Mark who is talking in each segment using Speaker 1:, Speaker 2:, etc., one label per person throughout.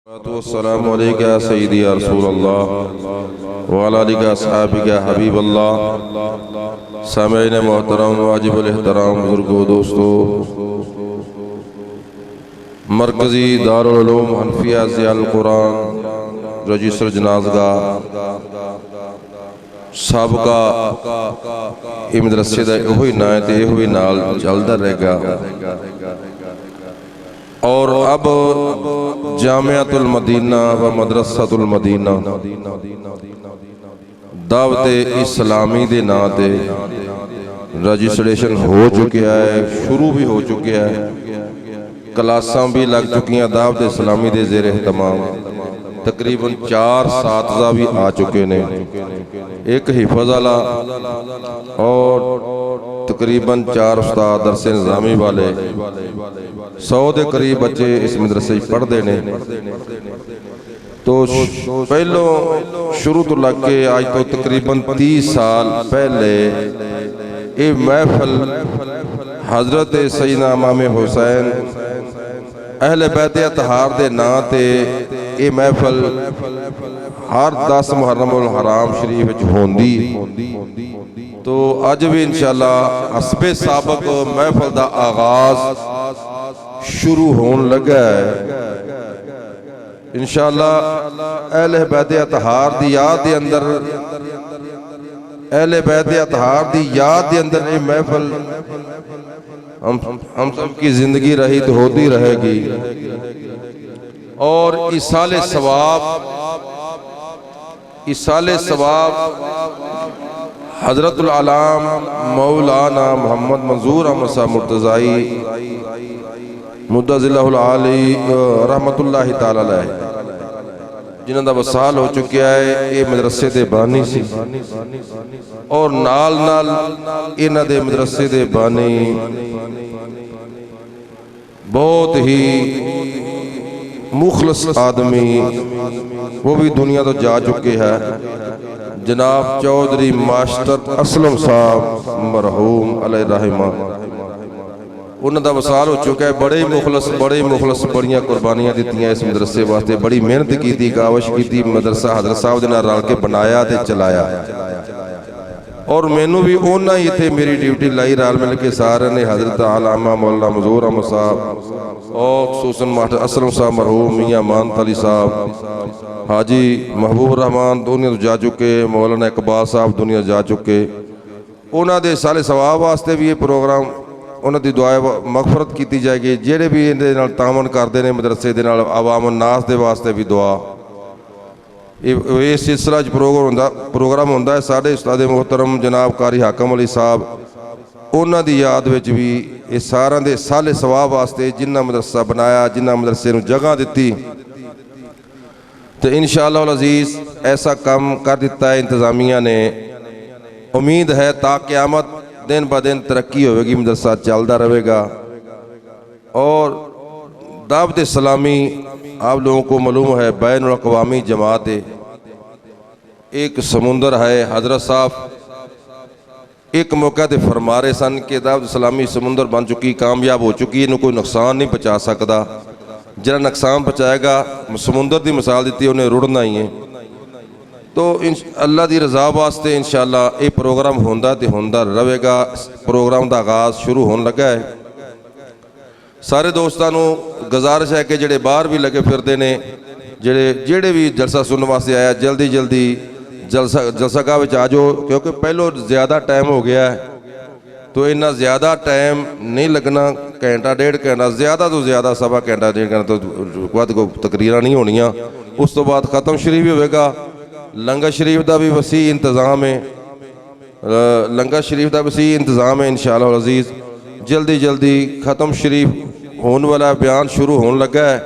Speaker 1: والسلام علیکہ یا سیدی یا رسول اللہ وعلی آلہ اصحابہ یا حبیب اللہ۔ سامعین محترم، واجب الاحترام بزرگوں، دوستو، مرکزی دارالعلوم حنفیہ ضیاء القرآن رجسٹر جنازگاہ سابقہ یہ مدرسے دا ہوئی نائے تے ہوئی نال چلدا رہ گا، اور اب جامعۃ المدینہ و مدرسۃ المدینہ دعوت اسلامی دے نا تے رجسٹریشن ہو چکیا ہے، شروع بھی ہو چکیا ہے، کلاساں بھی لگ چکی ہیں دعوت اسلامی دے زیر اہتمام۔ تقریباً 4 اساتذہ بھی آ چکے نے، ایک حفظ والا اور تقریباً 4 استاد درس نظامی والے، 100 دے قریب بچے اس مدرسے پڑھ دینے۔ تو پہلو شروع تو لگ کے آج تو تقریباً 30 سال پہلے یہ محفل حضرت سیدنا امام حسین اہل بیت اطہار دے نا تے یہ محفل ہر 10 محرم الحرام شریف ہوندی، تو اج بھی انشاءاللہ حسب سابق محفل دا آغاز شروع ہون لگا ہے۔ انشاءاللہ اہل بیت اطہار دی یاد دے اندر یہ محفل ہم سب کی زندگی رہی تو ہوتی رہے گی، اور ایصال ثواب حضرت العلام مولانا محمد منظور احمد صاحب مرتضائی مدظ اللہ العالی رحمت اللہ تعالی علیہ جنہاں دا وصال ہو چکیا ہے، یہ مدرسے دے بانی سی، اور نال انہاں دے مدرسے دے بانی بہت ہی مخلص آدمی، وہ بھی دنیا تو جا چکے ہیں، جناب چودھری ماسٹر اسلم صاحب مرحوم علیہ رحمہ، انہوں دا وصال ہو چکا ہے۔ بڑے مخلص بڑیاں قربانیاں دیتیاں اس مدرسے واسطے، بڑی محنت کی تھی، کاوش کی تھی، مدرسہ حضرت صاحب دینا رال کے بنایا تے چلایا، اور مینوں بھی اونا ہی تھے میری ڈیوٹی لائی رال مل کے سارے نے حضرت علامہ مولانا منظور احمد صاحب اور خصوصاً ماسٹر اسلم صاحب مرحوم، میاں مانت علی صاحب، حاجی محبوب الرحمان دنیا تو جا چکے، مولانا اقبال صاحب دنیا جا چکے، انہاں دے سال ثواب واسطے بھی یہ پروگرام انہاں دی دعائے مغفرت کیتی جائے گی، جڑے بھی اندے نال تعاون کردے نے مدرسے دے نال عوام الناس دے واسطے بھی دعا۔ یہ سلسلہ پروگرام ہوندا ہے، ساڈے استاد محترم جناب قاری حاکم علی صاحب انہاں دی یاد وچ بھی یہ ساراں دے سال ثواب واسطے جنہاں مدرسہ بنایا، جنہاں مدرسے نو جگہ دتی، تو انشاءاللہ العزیز ایسا کام کر دیتا ہے انتظامیہ نے۔ امید ہے تا قیامت دن با دن ترقی ہوئے گی، مدرسہ چلدا رہے گا، اور دعوت اسلامی آپ لوگوں کو معلوم ہے بین الاقوامی جماعت ہے، ایک سمندر ہے۔ حضرت صاحب ایک موقع تے فرما رہے سن کہ دعوت اسلامی سمندر بن چکی، کامیاب ہو چکی، انہوں کوئی نقصان نہیں پہنچا سکتا، جنہاں نقصان پہنچائے گا سمندر دی مثال دیتی انہیں رڑنا ہی ہے۔ تو اللہ دی رضا واسطے انشاءاللہ یہ پروگرام ہوندا تے ہوندا رہے گا۔ پروگرام دا آغاز شروع ہون لگا ہے۔ سارے دوستانوں گزارش ہے کہ جڑے باہر بھی لگے پھردے نے، جڑے بھی جلسہ سننے واسطے آیا، جلدی جلسہ گاہ وچ آ جاؤ، کیونکہ پہلو زیادہ ٹائم ہو گیا ہے، تو اتنا زیادہ ٹائم نہیں لگنا، گھنٹہ 1.5 گھنٹہ، زیادہ تو زیادہ سوا گھنٹہ 1.5 گھنٹہ تو تقریریں نہیں ہونیاں۔ اس تو بعد ختم شریف بھی ہوئے گا، لنگر شریف دا بھی وسیع انتظام ہے، انشاءاللہ العزیز جلدی ختم شریف ہون والا بیان شروع ہون لگا ہے،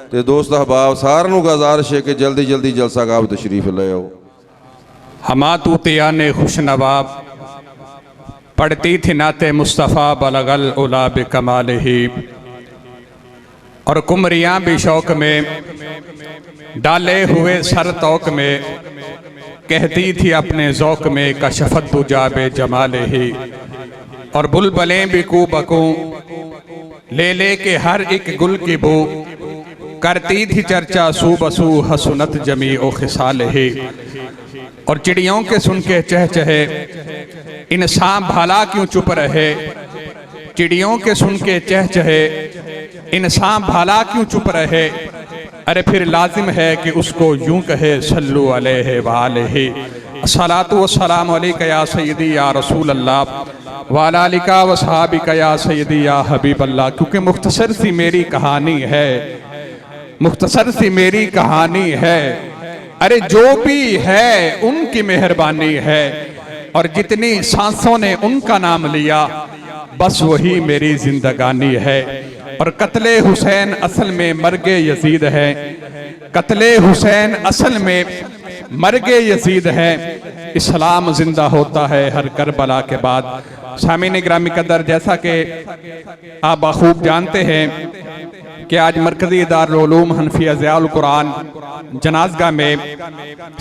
Speaker 1: تو دوست احباب سارنوں گزارش ہے کہ جلدی جلسہ گاہ تشریف لے آؤ۔
Speaker 2: ہما طوطیان خوش نواب پڑھتی تھی نعت مصطفیٰ بلغ العلا بکمالہ، اور کمریاں بھی شوق میں ڈالے ہوئے سر توق میں، کہتی تھی اپنے ذوق میں کشفت دجا بے جمالہ، اور بلبلیں بھی کو بکوں لے لے کے ہر ایک گل کی بو، کرتی تھی چرچا سو بسو حسنت جمیع خصالہ، اور چڑیوں کے سن کے چہچہے انسان بھلا کیوں چپ رہے، چڑیوں کے سن کے چہچہے انسان بھلا کیوں چپ رہے، ارے پھر لازم ہے کہ اس کو یوں کہے صلو علیہ وآلہ، الصلاۃ والسلام علیکہ یا سیدی یا رسول اللہ وعلی آلک و صحابک یا سیدی یا حبیب اللہ۔ کیونکہ مختصر سی میری کہانی ہے، مختصر سی میری کہانی ہے، ارے جو بھی ہے ان کی مہربانی ہے، اور جتنی سانسوں نے ان کا نام لیا بس وہی میری زندگانی ہے۔ اور قتل حسین اصل میں مرگ یزید ہے، قتل حسین اصل میں مرگ یزید ہے، اسلام زندہ ہوتا ہے ہر کربلا کے بعد۔ سامعین گرامی قدر، جیسا کہ آپ بخوب جانتے ہیں کہ آج مرکزی دارالعلوم حنفیہ ضیاء القرآن جنازگاہ میں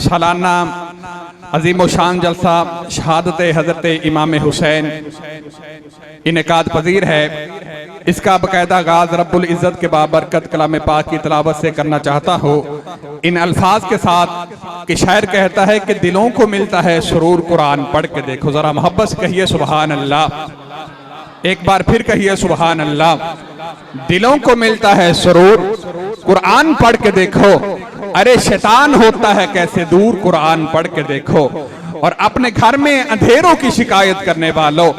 Speaker 2: سالانہ عظیم و شان جلسہ شہادت حضرت امام حسین انعقاد پذیر ہے۔ اس کا باقاعدہ آغاز رب العزت کے بابرکت کلام پاک کی تلاوت سے کرنا چاہتا ہوں، ان الفاظ کے ساتھ کہ شاعر کہتا ہے کہ دلوں کو ملتا ہے سرور، قرآن پڑھ کے دیکھو، ذرا محبت سے کہیے سبحان اللہ، ایک بار پھر کہیے سبحان اللہ۔ دلوں کو ملتا ہے سرور، قرآن پڑھ کے دیکھو، ارے شیطان ہوتا ہے کیسے دور، قرآن پڑھ کے دیکھو۔ اور اپنے گھر میں اندھیروں کی شکایت کرنے والوں،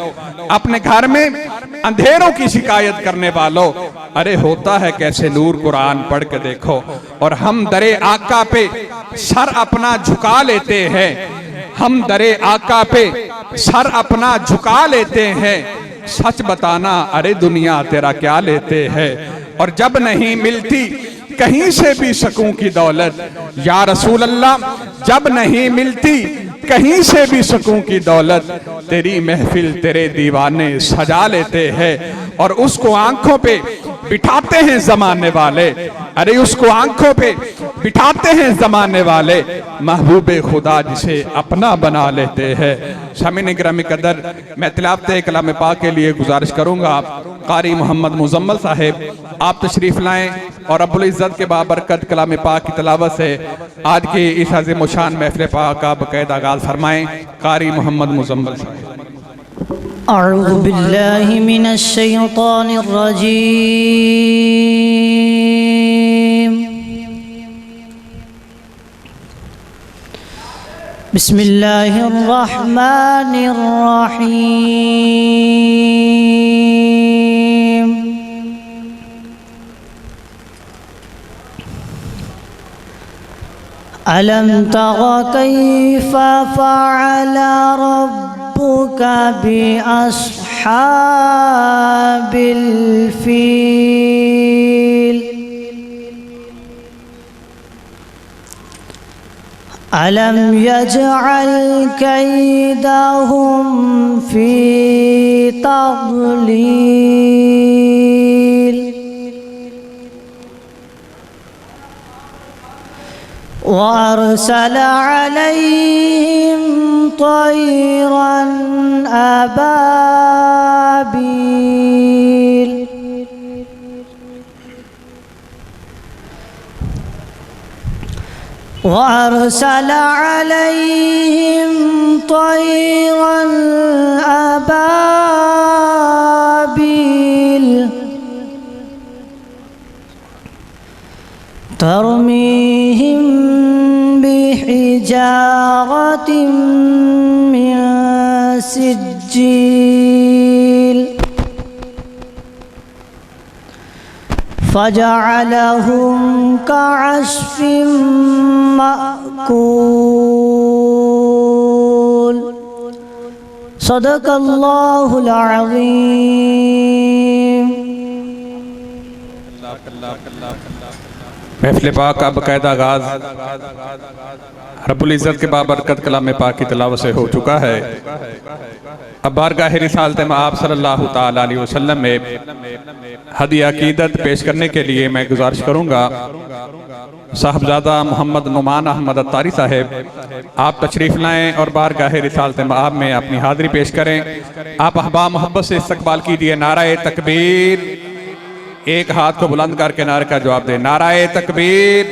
Speaker 2: اپنے گھر میں اندھیروں کی شکایت کرنے والوں، ارے ہوتا ہے کیسے نور، قرآن پڑھ کے دیکھو۔ اور ہم در آقا پہ سر اپنا جھکا لیتے ہیں، ہم در آقا پہ سر اپنا جھکا لیتے ہیں، سچ بتانا ارے دنیا تیرا کیا لیتے ہیں۔ اور جب نہیں ملتی کہیں سے بھی سکون کی دولت، یا رسول اللہ جب نہیں ملتی کہیں سے بھی سکون کی دولت، تیری محفل تیرے دیوانے سجا لیتے ہیں۔ اور اس کو آنکھوں پہ بٹھاتے ہیں زمانے والے، ارے اس کو آنکھوں پہ بٹھاتے ہیں زمانے والے، محبوب خدا جسے اپنا بنا لیتے ہیں۔ سامعین گرامی قدر، میں تلاوت کلام پاک کے لیے گزارش کروں گا، قاری محمد مزمل صاحب آپ تشریف لائیں اور رب العزت کے بابرکت کلام پاک کی تلاوت سے آج کی اس عظیم و شان محفل پاک کا باقاعدہ آغاز فرمائیں۔ قاری محمد مزمل صاحب۔
Speaker 3: اعوذ باللہ من الشیطان الرجیم، بسم اللہ الرحمن الرحیم۔ ألم تر كيف فعل ربك بأصحاب الفيل ألم يجعل كيدهم في تضليل وأرسل عليهم طيرا أبابيل وأرسل عليهم طيرا أبابيل ترميهم بحجارة من سجيل فجعلهم كعصف مأكول صدق الله العظيم۔
Speaker 2: محفل پاک کا باقاعدہ آغاز رب العزت کے بابرکت کلام پاک کی تلاوت سے ہو چکا ہے۔ اب بارگاہ رسالت مآب صلی اللہ تعالیٰ علیہ وسلم میں ہدیہ عقیدت پیش کرنے کے لیے میں گزارش کروں گا صاحبزادہ محمد نعمان احمد اتاری صاحب آپ تشریف لائیں اور بارگاہ رسالت مآب میں اپنی حاضری پیش کریں۔ آپ احباب محبت سے استقبال کیجئے۔ نعرہ تکبیر، ایک ہاتھ کو بلند کر کے نعرے کا جواب دے. نعرہ تکبیر،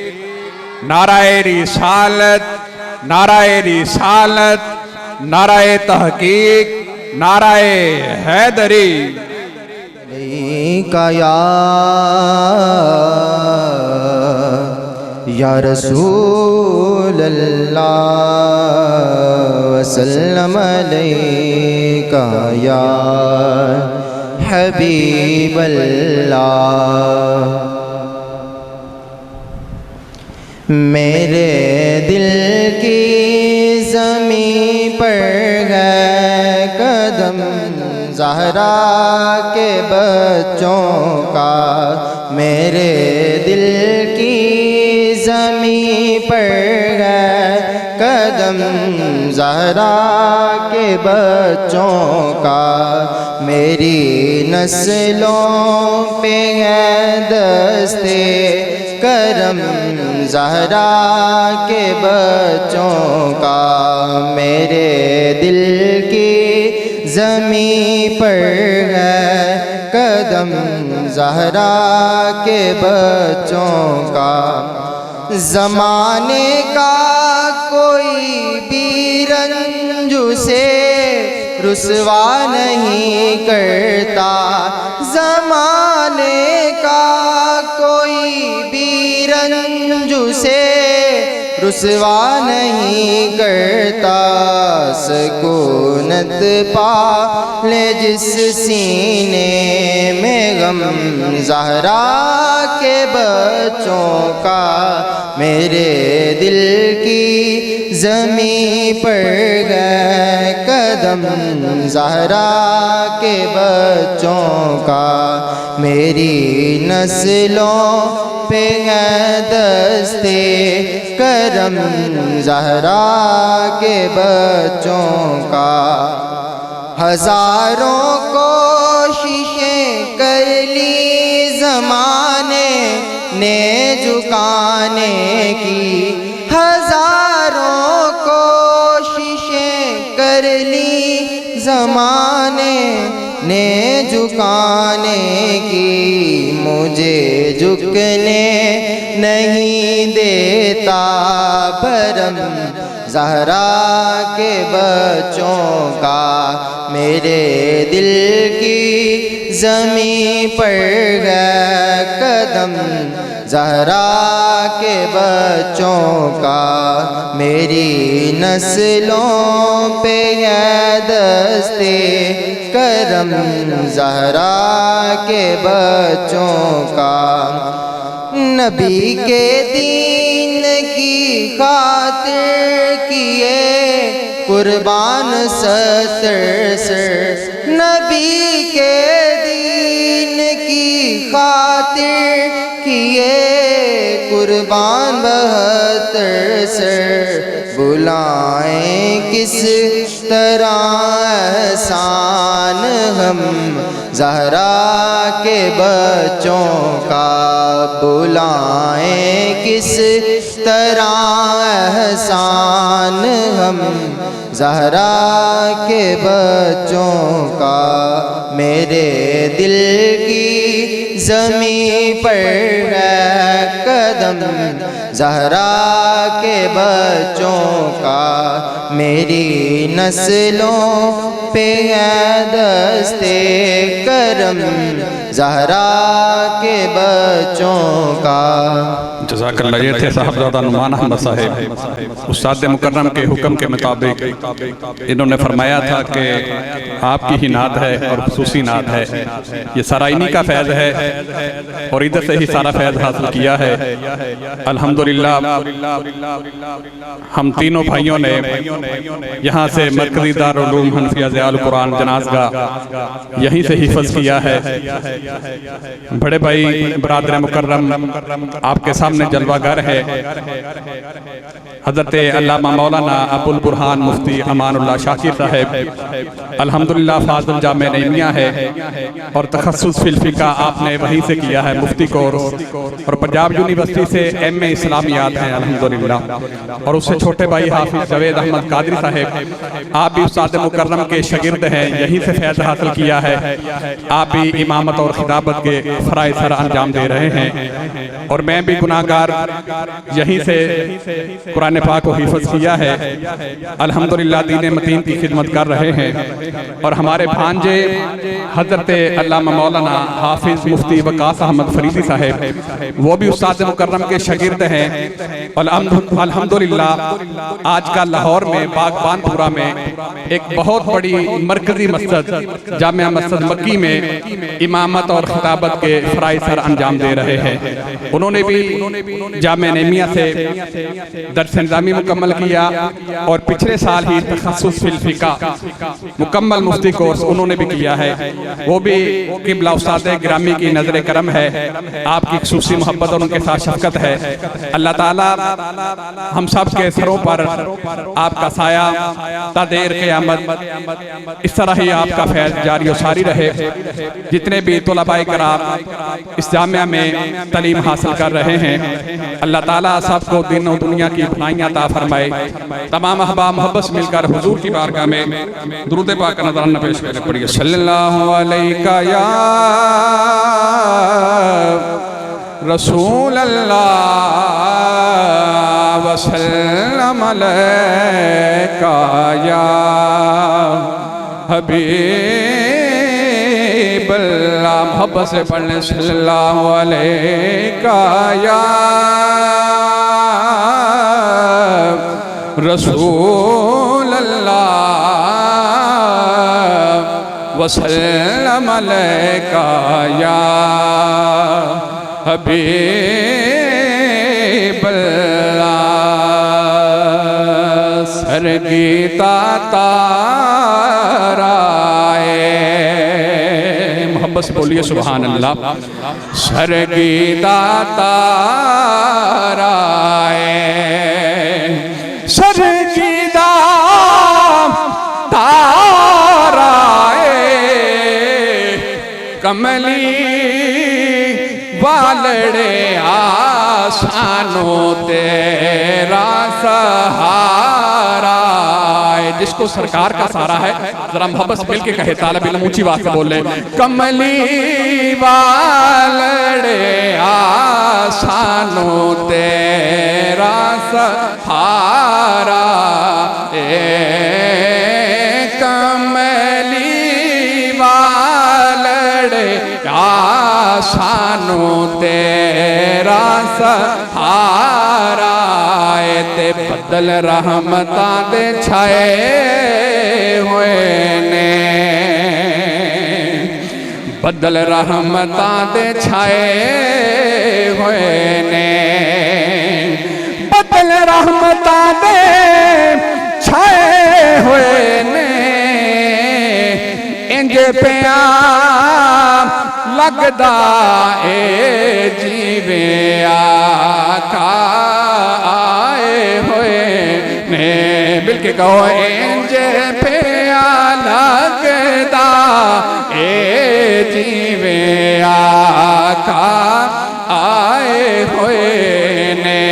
Speaker 2: نعرہ رسالت، نعرہ رسالت، نعرہ تحقیق، نعرہ حیدری.
Speaker 4: کا یا رسول اللہ وسلم علیکہ یا حبیب اللہ. میرے دل کی زمین پر ہے قدم زہرا کے بچوں کا. میرے دل کی زمین پر ہے قدم زہرا کے بچوں کا. میری نسلوں پہ ہے دستے کرم زہرا کے بچوں کا. میرے دل کی زمین پر ہے قدم زہرا کے بچوں کا. زمانے کا کوئی بھی رنج سے رسوا نہیں کرتا. زمانے کا کوئی بھی رنج سے رسوا نہیں کرتا. سکونت پا لے جس سینے میں غم زہرا کے بچوں کا. میرے دل کی زمین پر گئے قدم زہرا کے بچوں کا. میری نسلوں پہ ہے دستے کرم زہرا کے بچوں کا. ہزاروں کوششیں کر لی زمانے نے جھکانے کی. ہزاروں کوششیں کر لی زمانے نے جھکانے کی. مجھے جھکنے نہیں دیتا بھرم زہرا کے بچوں کا. میرے دل کی زمین پر ہے قدم زہرا کے بچوں کا. میری نسلوں پہ ہے دستے کرم زہرا کے بچوں کا. نبی کے دین کی خاطر کیے قربان 70 سر. نبی کے دین کی خاطر کیے قربان 72 سر. بلائیں کس طرح احسان ہم زہرا کے بچوں کا. بلائیں کس طرح احسان ہم زہرا کے بچوں کا. میرے دل کی زمین پر ہے قدم زہرا کے بچوں کا. میری نسلوں پہ ہے دستے کرم زہرا کے بچوں کا.
Speaker 2: جزاک اللہ. یہ تھے صاحبزادہ نعمان احمد صاحب. استاد مکرم کے حکم کے مطابق انہوں نے فرمایا تھا کہ آپ کی ہی نعت ہے اور خصوصی نعت ہے. یہ سرائنی کا فیض ہے اور ادھر سے ہی سارا فیض حاصل کیا ہے. الحمدللہ ہم تینوں بھائیوں نے یہاں سے مرکزی دارالعلوم حنفیہ ضیاء القرآن جنازگاہ یہیں سے حفظ کیا ہے. بڑے بھائی برادر مکرم آپ کے سامنے سامنے جلوہ گر ہے حضرت علامہ مولانا ابو البرہان مفتی امان اللہ شاکر صاحب، الحمدللہ فاضل جامع نعیمیہ ہے اور تخصص فی الفقہ آپ نے وہیں سے کیا ہے مفتی کورس، اور پنجاب یونیورسٹی سے ایم اے اسلامیات ہیں الحمدللہ، اور اس سے چھوٹے بھائی حافظ جوید احمد قادری صاحب، آپ بھی استاد مکرم کے شاگرد ہیں، یہیں سے فیض حاصل کیا ہے، آپ بھی امامت اور خطابت کے فرائض سر انجام دے رہے ہیں، اور میں بھی گناہگار یہیں سے قرآن پاک کو حفظ کیا ہے، الحمدللہ دین متین کی خدمت کر رہے ہیں، اور ہمارے بھانجے حضرت علامہ مولانا حافظ مفتی وقاص احمد فریدی صاحب وہ بھی استاد مکرم کے شاگرد ہیں، الحمدللہ آج کا لاہور میں باغبان پورا میں ایک بہت بڑی مرکزی مسجد جامعہ مسجد مکی میں امامت اور خطابت کے فرائض سر انجام دے رہے ہیں، انہوں نے بھی جامعہ نعیمیہ سے درس نظامی مکمل کیا اور پچھلے سال ہی تخصص فی الفقہ مکمل مفتی کورس انہوں نے بھی کیا ہے، وہ بھی قبلہ استاد گرامی کی نظر کرم ہے، آپ کی خصوصی محبت اور ان کے ساتھ شفقت ہے، اللہ تعالیٰ ہم سب کے سروں پر آپ کا سایہ تا دیر قیامت اس طرح ہی آپ کا فیض جاری و ساری رہے، جتنے بھی طلباء کرام اس جامعہ میں تعلیم حاصل کر رہے ہیں اللہ تعالیٰ سب کو دین و دنیا کی بھلائیاں عطا فرمائے، تمام احباب محبت سے مل کر حضور کی بارگاہ میں درود پاک کا نذرانہ پیش کریں، پڑھیے صلی اللہ علیہ یا رسول اللہ وسلم علیہ یا حبیب اللہ، محبت سے پڑھنے صلی اللہ علیہ یا رسول اللہ وسلم علیہ یا حبیب اللہ، سرگیتا تارائے محبت سے بولیے سبحان اللہ، سرگیتا تارائے سرگیتا تارائے کملی والڑے آسانوں تیرا سہارا، جس کو سرکار کا سہارا ہے ذرا محبت سے مل کے کہے، طالب علم اونچی بات سے بول لے، کملی والڑے آسانوں تیرا سہارا، کملی والڑے آسانوں تیرا سہارا، تے بدل رحمتاں دے چھائے ہوئے نے، بدل رحمتاں دے چھائے ہوئے نے، بدل رحمتاں دے چھائے ہوئے نے، انج پیاں لگدا اے جیویں آقا آئے ہوئے نے، مل کے کہو انج پیاں لگدا اے جیویں آقا آئے ہوئے نے،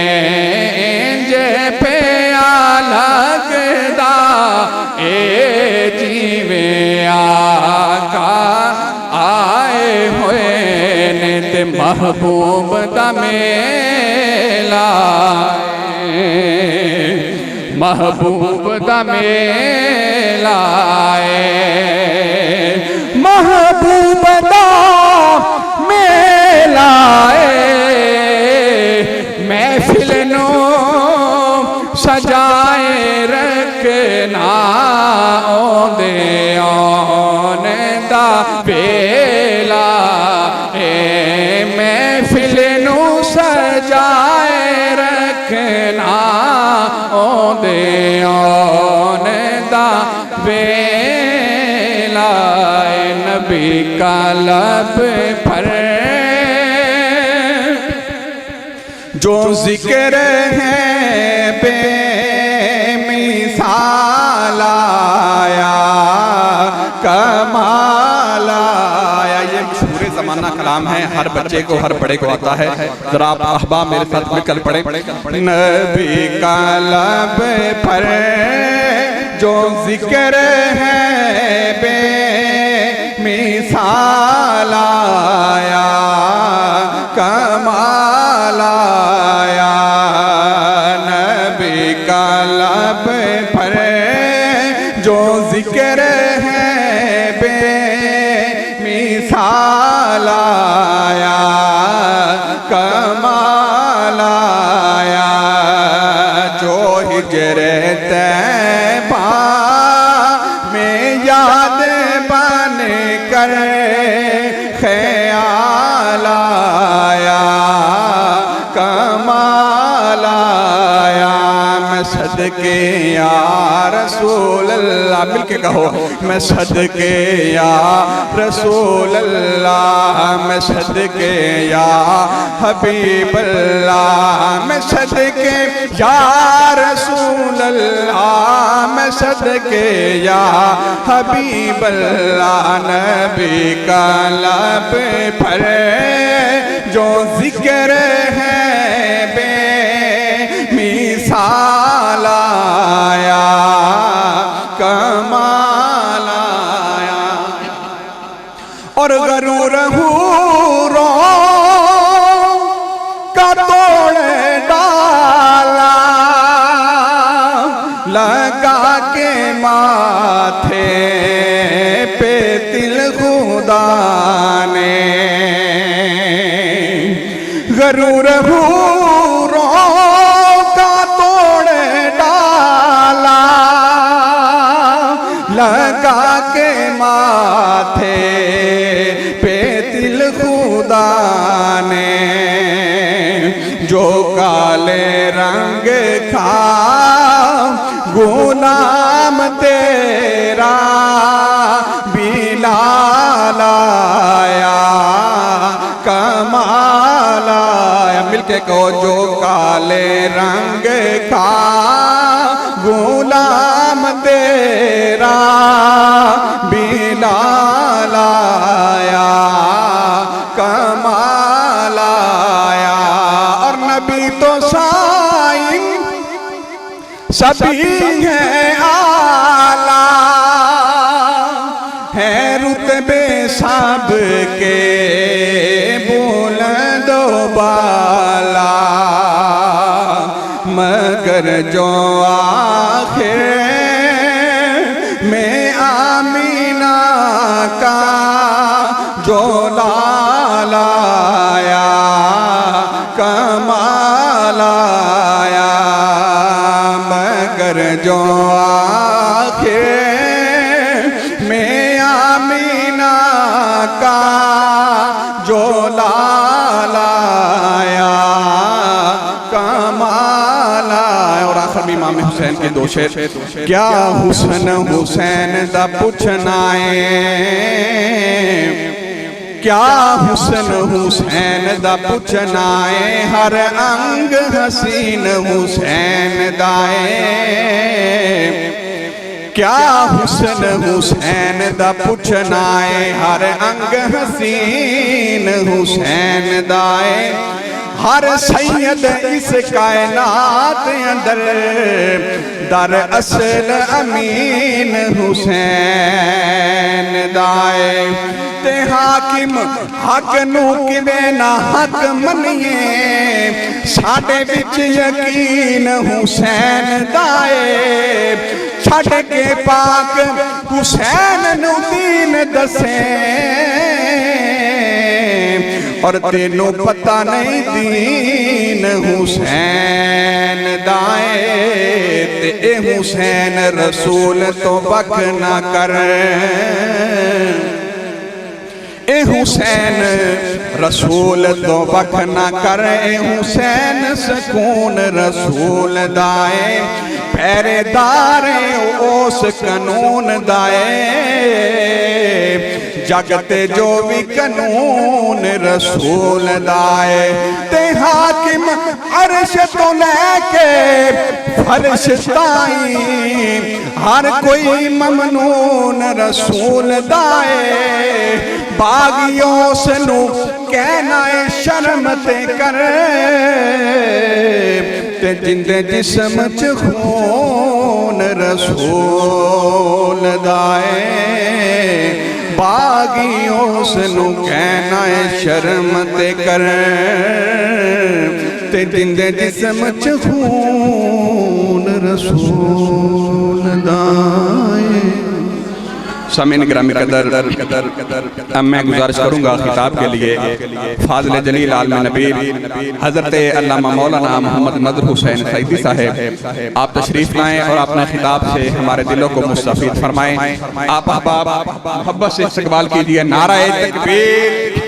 Speaker 2: انج پیاں لگدا اے جیویں آقا آئے ہوئے نے، تے محبوب دا میلہ محبوب دا میلہ محبوب دا میلہ محفل نو سجائے رکھنا اوندے آنے دا ویلا، محفل نو سجائے رکھنا اوندے آنے دا ویلا، نبی کا لب پر جو ذکر ہے بے مثال آیا کمال آیا. یہ مشہور زمانہ کلام ہے، ہر بچے کو ہر بڑے کو آتا ہے. ذرا آپ احباب میرے ساتھ مل کر پڑھیں. نبی کا لب پر جو ذکر ہے بے مثال آیا کمال آیا. نبی کا لب پر جو ذکر ہے بے مثال آیا کمال آیا. جو ہجر طیبہ میں یاد بن کر خیال آیا کمال آیا. میں صدقے یا رسول اللہ، مل کے کہو میں صدقے یا رسول اللہ، میں صدقے یا حبیب اللہ، میں صدقے یا رسول اللہ، میں صدقے یا حبیب اللہ. نبی کا لب پر جو ذکر ہے بے مثال آیا کمال آیا. اور غرور حوروں کا توڑ ڈالا لگا کے ماتھے پہ تل خدا نے. غرور حوروں کا توڑ ڈالا لگا کے ماتھے پہ تل خدا نے. جو کالے رنگ کا غلام تیرا بلال آیا کمال آیا. مل کے کہو جو کالے رنگ کا غلام تیرا بلال آیا کمال آیا. اور نبی تو سائن سبھی ہے اعلیٰ، ہے رتبے سب کے بلند و بالا. مگر جو آخر میں آمینہ کا جو لال آیا کمال آیا. مگر جو آخر میں آمینہ کا جو لال آیا کمال آیا. اور آخر میں امام حسین کے دو شعر. کیا حسن حسین دا پوچھنا ہے، کیا حسن حسین دا پوچھنا ہے، ہر انگ حسین حسین دائے. کیا حسن حسین دا پوچھنا ہے، ہر انگ حسین حسین دائے. ہر سید اس کائنات اندر در اصل امین حسین دائے. تے حاکم حق نو کدے نہ حق منیے، ساڈے وچ یقین حسین دائے. چھڑ کے پاک حسین نو دین دسیں، اور تینوں پتہ نہیں دین حسین دائے. تے اے حسین رسول تو بک نہ کر، اے حسین رسول تو بک نہ کر. اے حسین سکون رسول دائے، پہرے دار اوس قانون دائے. جگتے جو بھی قانون رسول دائے تے حاکم عرش تو لے کے فرش تائیں ہر کوئی ممنون رسول دائے باغیوں سے نو کہنا ہے شرم تے کرے تے جندے جسم چ خون رسول دائے باغیوں سے نو کہنا ہے شرم تے کرے تے جندے جسم چ خون رسول دائے سامعین گرامی قدر اب میں گزارش کروں گا خطاب کے لیے فاضل جلیل عالم نبی حضرت علامہ مولانا محمد نذر حسین سعیدی صاحب آپ تشریف لائیں اور اپنے خطاب سے ہمارے دلوں کو مستفید فرمائیں آپ احباب محبت سے استقبال کیجئے نعرہ تکبیر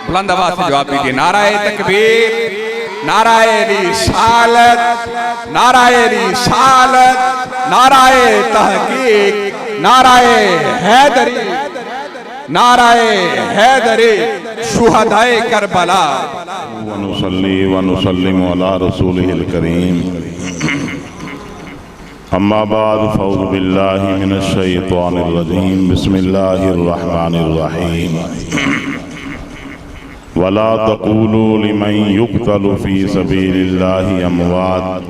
Speaker 2: بلند آواز سے جواب دیجئے نعرہ تکبیر نعرہ رسالت نعرہ رسالت نعرہ تحقیق نعرہ حیدری نعرہ حیدری شہدائے کربلا
Speaker 5: ونصلي ونسلم على رسوله الكريم اما بعد فاعوذ بالله من الشيطان الرجيم بسم الله الرحمن الرحيم ولا تقولوا لمن يقتل في سبيل الله اموات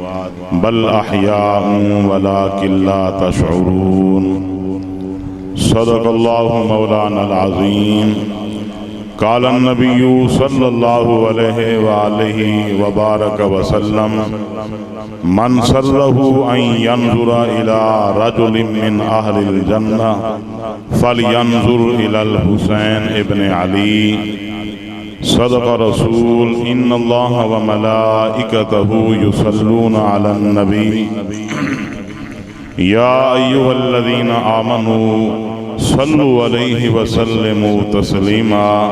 Speaker 5: بل احياء ولكن لا تشعرون صدق الله مولانا العظيم قال النبي صلى الله عليه وآله وبارك وسلم من سره أن ينظر إلى رجل من أهل الجنة فلينظر إلى الحسين ابن علي صدق رسول إن الله وملائكته يصلون على النبي يا أيها الذين آمنوا صلوا عليه وسلموا تسليما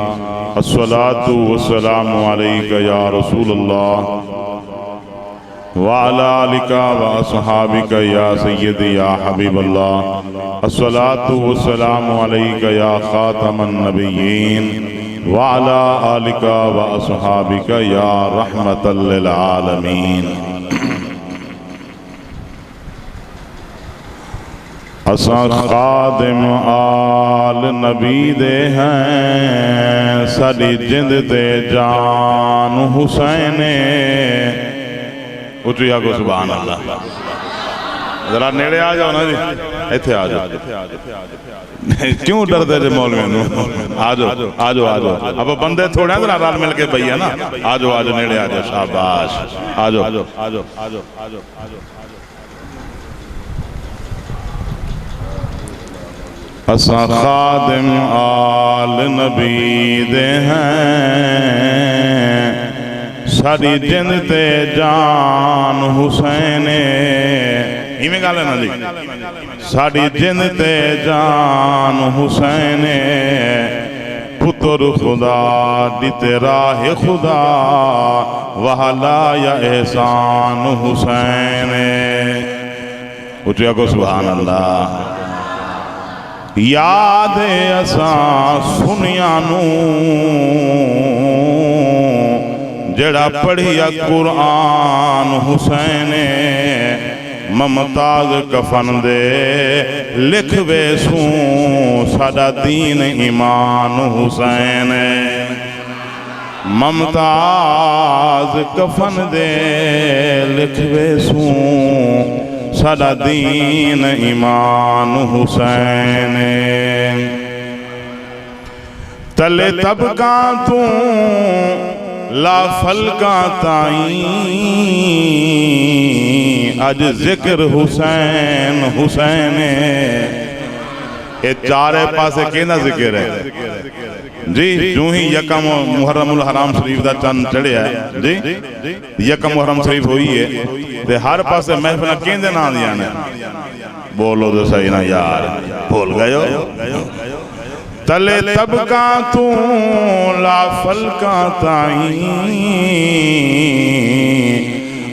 Speaker 5: الصلاة والسلام عليك يا رسول الله وعلى آلك وأصحابك يا سيدي يا حبيب الله الصلاة والسلام عليك يا خاتم النبيين وعلى آلك وأصحابك يا رحمة للعالمين اساں خادم آل نبی دے ہیں ساڈی جند تے جان حسین اچھی آگو سبحان اللہ ذرا نیڑے آ جاؤ نا جی ایتھے آ جاؤ کیوں ڈردے جے مولوی نو آ جاؤ آ جاؤ آ جاؤ اب بندے تھوڑے ہیں ذرا رال مل کے بھئی ہے نا آ جاؤ نیڑے آ جاؤ شاباش آ جاؤ آ جاؤ اساں خادم آل نبی دے ہیں ساری جند تے جان حسین ایمیں گالے نا جی ساری جند تے جان حسین پتر خدا دیتے راہ خدا وحلا یا احسان حسین اچھا کو سبحان اللہ یاد اساں سنیانو جڑا پڑھیا قرآن حسین ممتاز کفن دے لکھوے سوں ساڈا دین ایمان حسین ممتاز کفن دے لکھوے سوں ساڈا دین ایمان حسین تلے طبقاں تو لا فلکاں تائیں اج ذکر حسین حسین اے چارے پاسے کینا ذکر ہے جی جو ہی یکم محرم الحرام شریف دا چند چڑھے ہے جی یکم محرم شریف ہوئی ہے تے ہر پاسے محفلہ کیندے نہ دیا نے بولو دے صحیح نا یار بول گئے ہو تلے طبقاں تو لا فلکاں تائیں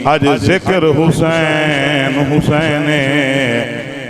Speaker 5: اج ذکر حسین حسین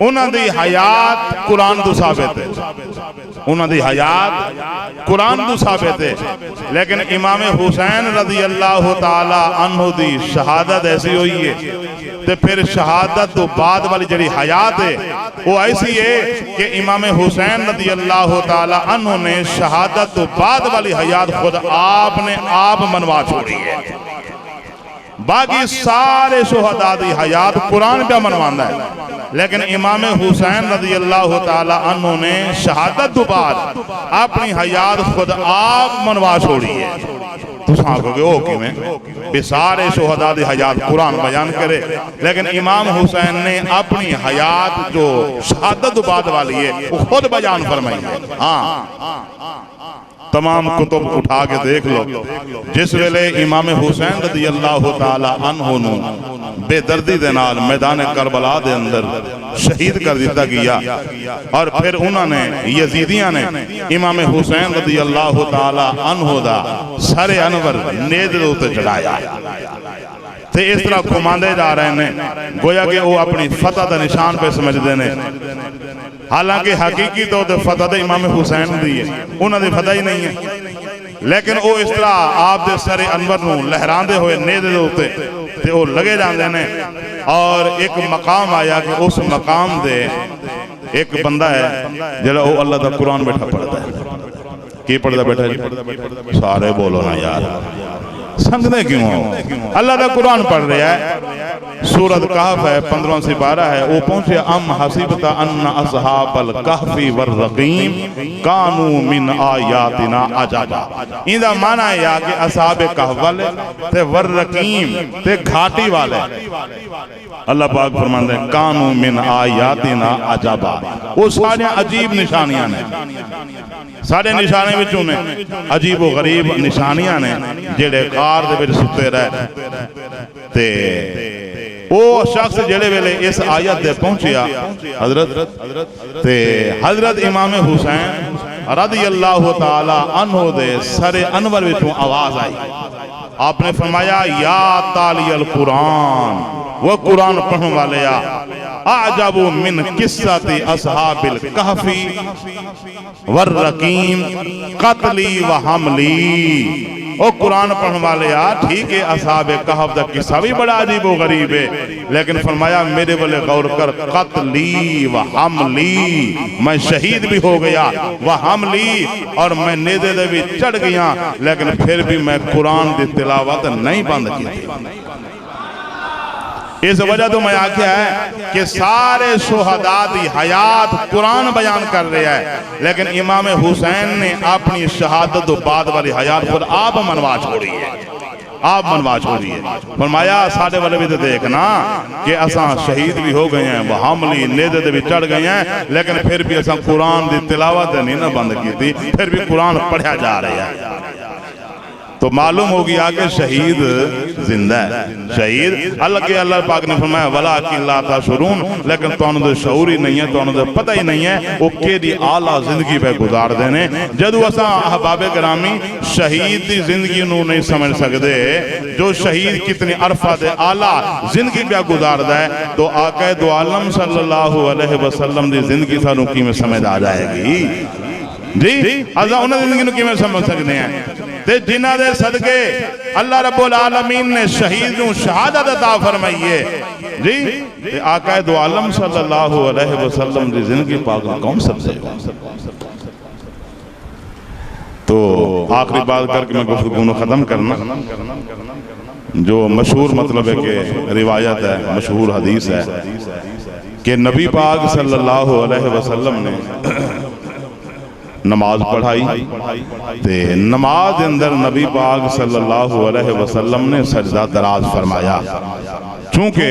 Speaker 5: انہاں دی حیات قرآن تو ثابت ہے، انہاں دی حیات قرآن تو ثابت ہے، لیکن امام حسین رضی اللہ تعالی عنہ دی شہادت ایسی ہوئی ہے تے پھر شہادت تو بعد والی جڑی حیات ہے وہ ایسی ہے کہ امام حسین رضی اللہ تعالی عنہ نے شہادت تو بعد والی حیات خود آپ نے آپ منوا چھوڑی ہے، باقی سارے شہداء دی حیات قرآن پہ منوانا ہے، لیکن امام حسین رضی اللہ تعالی عنہ نے شہادت تو بعد اپنی حیات خود آپ منوا چھوڑی ہے۔ تو سانکھو گے او کی میں بے سارے شہداء دی حیات قرآن بیان کرے، لیکن امام حسین نے اپنی حیات جو شہادت تو بعد والی ہے وہ خود بیان فرمائی ہے۔ ہاں تمام کتب اٹھا کے دیکھ لو، جس ویلے امام حسین رضی اللہ تعالی عنہ نو بے دردی دے نال میدان کربلا دے اندر شہید کر دیتا گیا، اور پھر انہوں نے یزیدیاں نے امام حسین رضی اللہ تعالی عنہ دا سر انور نیز دوتے چڑھایا، تے اس طرح کماندے جا رہے ہیں گویا کہ وہ اپنی فتح دا نشان پہ سمجھ دینے، حالانکہ حقیقی تو دے فتح دے امام حسین دی ہے، انہوں نے فتح ہی نہیں ہے، لیکن وہ اس طرح آپ دے سر انور نو لہران دے ہوئے نیز دوتے تے وہ لگے جان دینے، اور ایک مقام آیا کہ اس مقام دے ایک بندہ ہے جلہ وہ اللہ دا قرآن بیٹھا پڑھتا ہے۔ کی پڑھتا بیٹھا جی؟ سارے بولو نا یار، سمجھنے کیوں ہو؟ اللہ دا قرآن پڑھ رہا ہے، سورت کہف ہے 15 سے 12 ہے، وہ پہنچے ام حسیبتا ان اصحاب الکہف والرقیم کانو من آیاتنا عجبا، ان دا معنی ہے یا کہ اصحاب کہف والے تے والرقیم تے گھاٹی والے، اللہ پاک فرماندے ہیں کانو من آیاتنا عجبا، وہ سارے عجیب نشانیاں نے، سارے نشانے بچوں نے عجیب و غریب نشانیاں نے جڑے غار دے بچ ستے رہے، تے وہ شخص جڑے ویلے اس آیت دے پہنچیا حضرت امام حسین رضی اللہ تعالی عنہ دے سر انور وچوں آواز آئی، آپ نے فرمایا یا تالی القرآن، وہ قرآن پڑھنے والے اعجب من قصت اصحاب الکہف والرقیم قتلی و حملی، او قرآن پڑھنے والے ٹھیک ہے اصحاب کہف دا قصہ بھی بڑا عجیب و غریب ہے، لیکن فرمایا میرے والے غور کر قتلی و حملی، میں شہید بھی ہو گیا، و حملی اور میں نیزے دے بھی چڑھ گیا، لیکن پھر بھی میں قرآن دی تلاوت نہیں بند کی تھی۔ اس وجہ تو میں آکھیا ہے کہ سارے شہداء دی حیات قرآن بیان کر رہا ہے، لیکن امام حسین نے اپنی شہادت و بعد والی حیات خود آپ منوا چھوڑی ہے، آپ منوا چھوڑی ہے۔ فرمایا ساڑھے والے بھی تو دیکھنا کہ اساں شہید بھی ہو گئے ہیں، وہ حملی نیزے دے بھی چڑھ گئے ہیں، لیکن پھر بھی اساں قرآن دی تلاوت نہیں نہ بند کی تھی، پھر بھی قرآن پڑھا جا رہا ہے۔ تو معلوم ہوگی آگے شہید زندہ ہے، شہید اللہ پاک نے فرمایا وَلَٰكِنْ لَا تَشْعُرُونَ، لیکن تو انہوں نے شعور ہی نہیں ہے، تو انہوں نے پتہ ہی نہیں ہے وہ کیڑی اعلیٰ زندگی پہ گزار دینے، جدو اساں احباب گرامی شہید دی زندگی نو نہیں سمجھ سکتے، جو شہید کتنی عرفات اعلیٰ زندگی پہ گزار ہے، تو آقا دو عالم صلی اللہ علیہ وسلم دی زندگی سانوں کی میں سمجھ آ جائے گی جی، ازاں انہوں نے زندگی نو کی میں سمجھ سکتے ہیں، تے جنہ دے صدقے اللہ رب العالمین نے شہید نو شہادت عطا فرمائی ہے جی، تے آقا دو عالم صلی اللہ علیہ وسلم دی زندگی پاک کون سب سے تو آخری بات کر کے میں گفتگو ختم کرنا، جو مشہور مطلب ہے کہ روایت ہے، مشہور حدیث ہے کہ نبی پاک صلی اللہ علیہ وسلم نے نماز پڑھائی، تے نماز اندر نبی پاک صلی اللہ علیہ وسلم نے سجدہ دراز فرمایا، چونکہ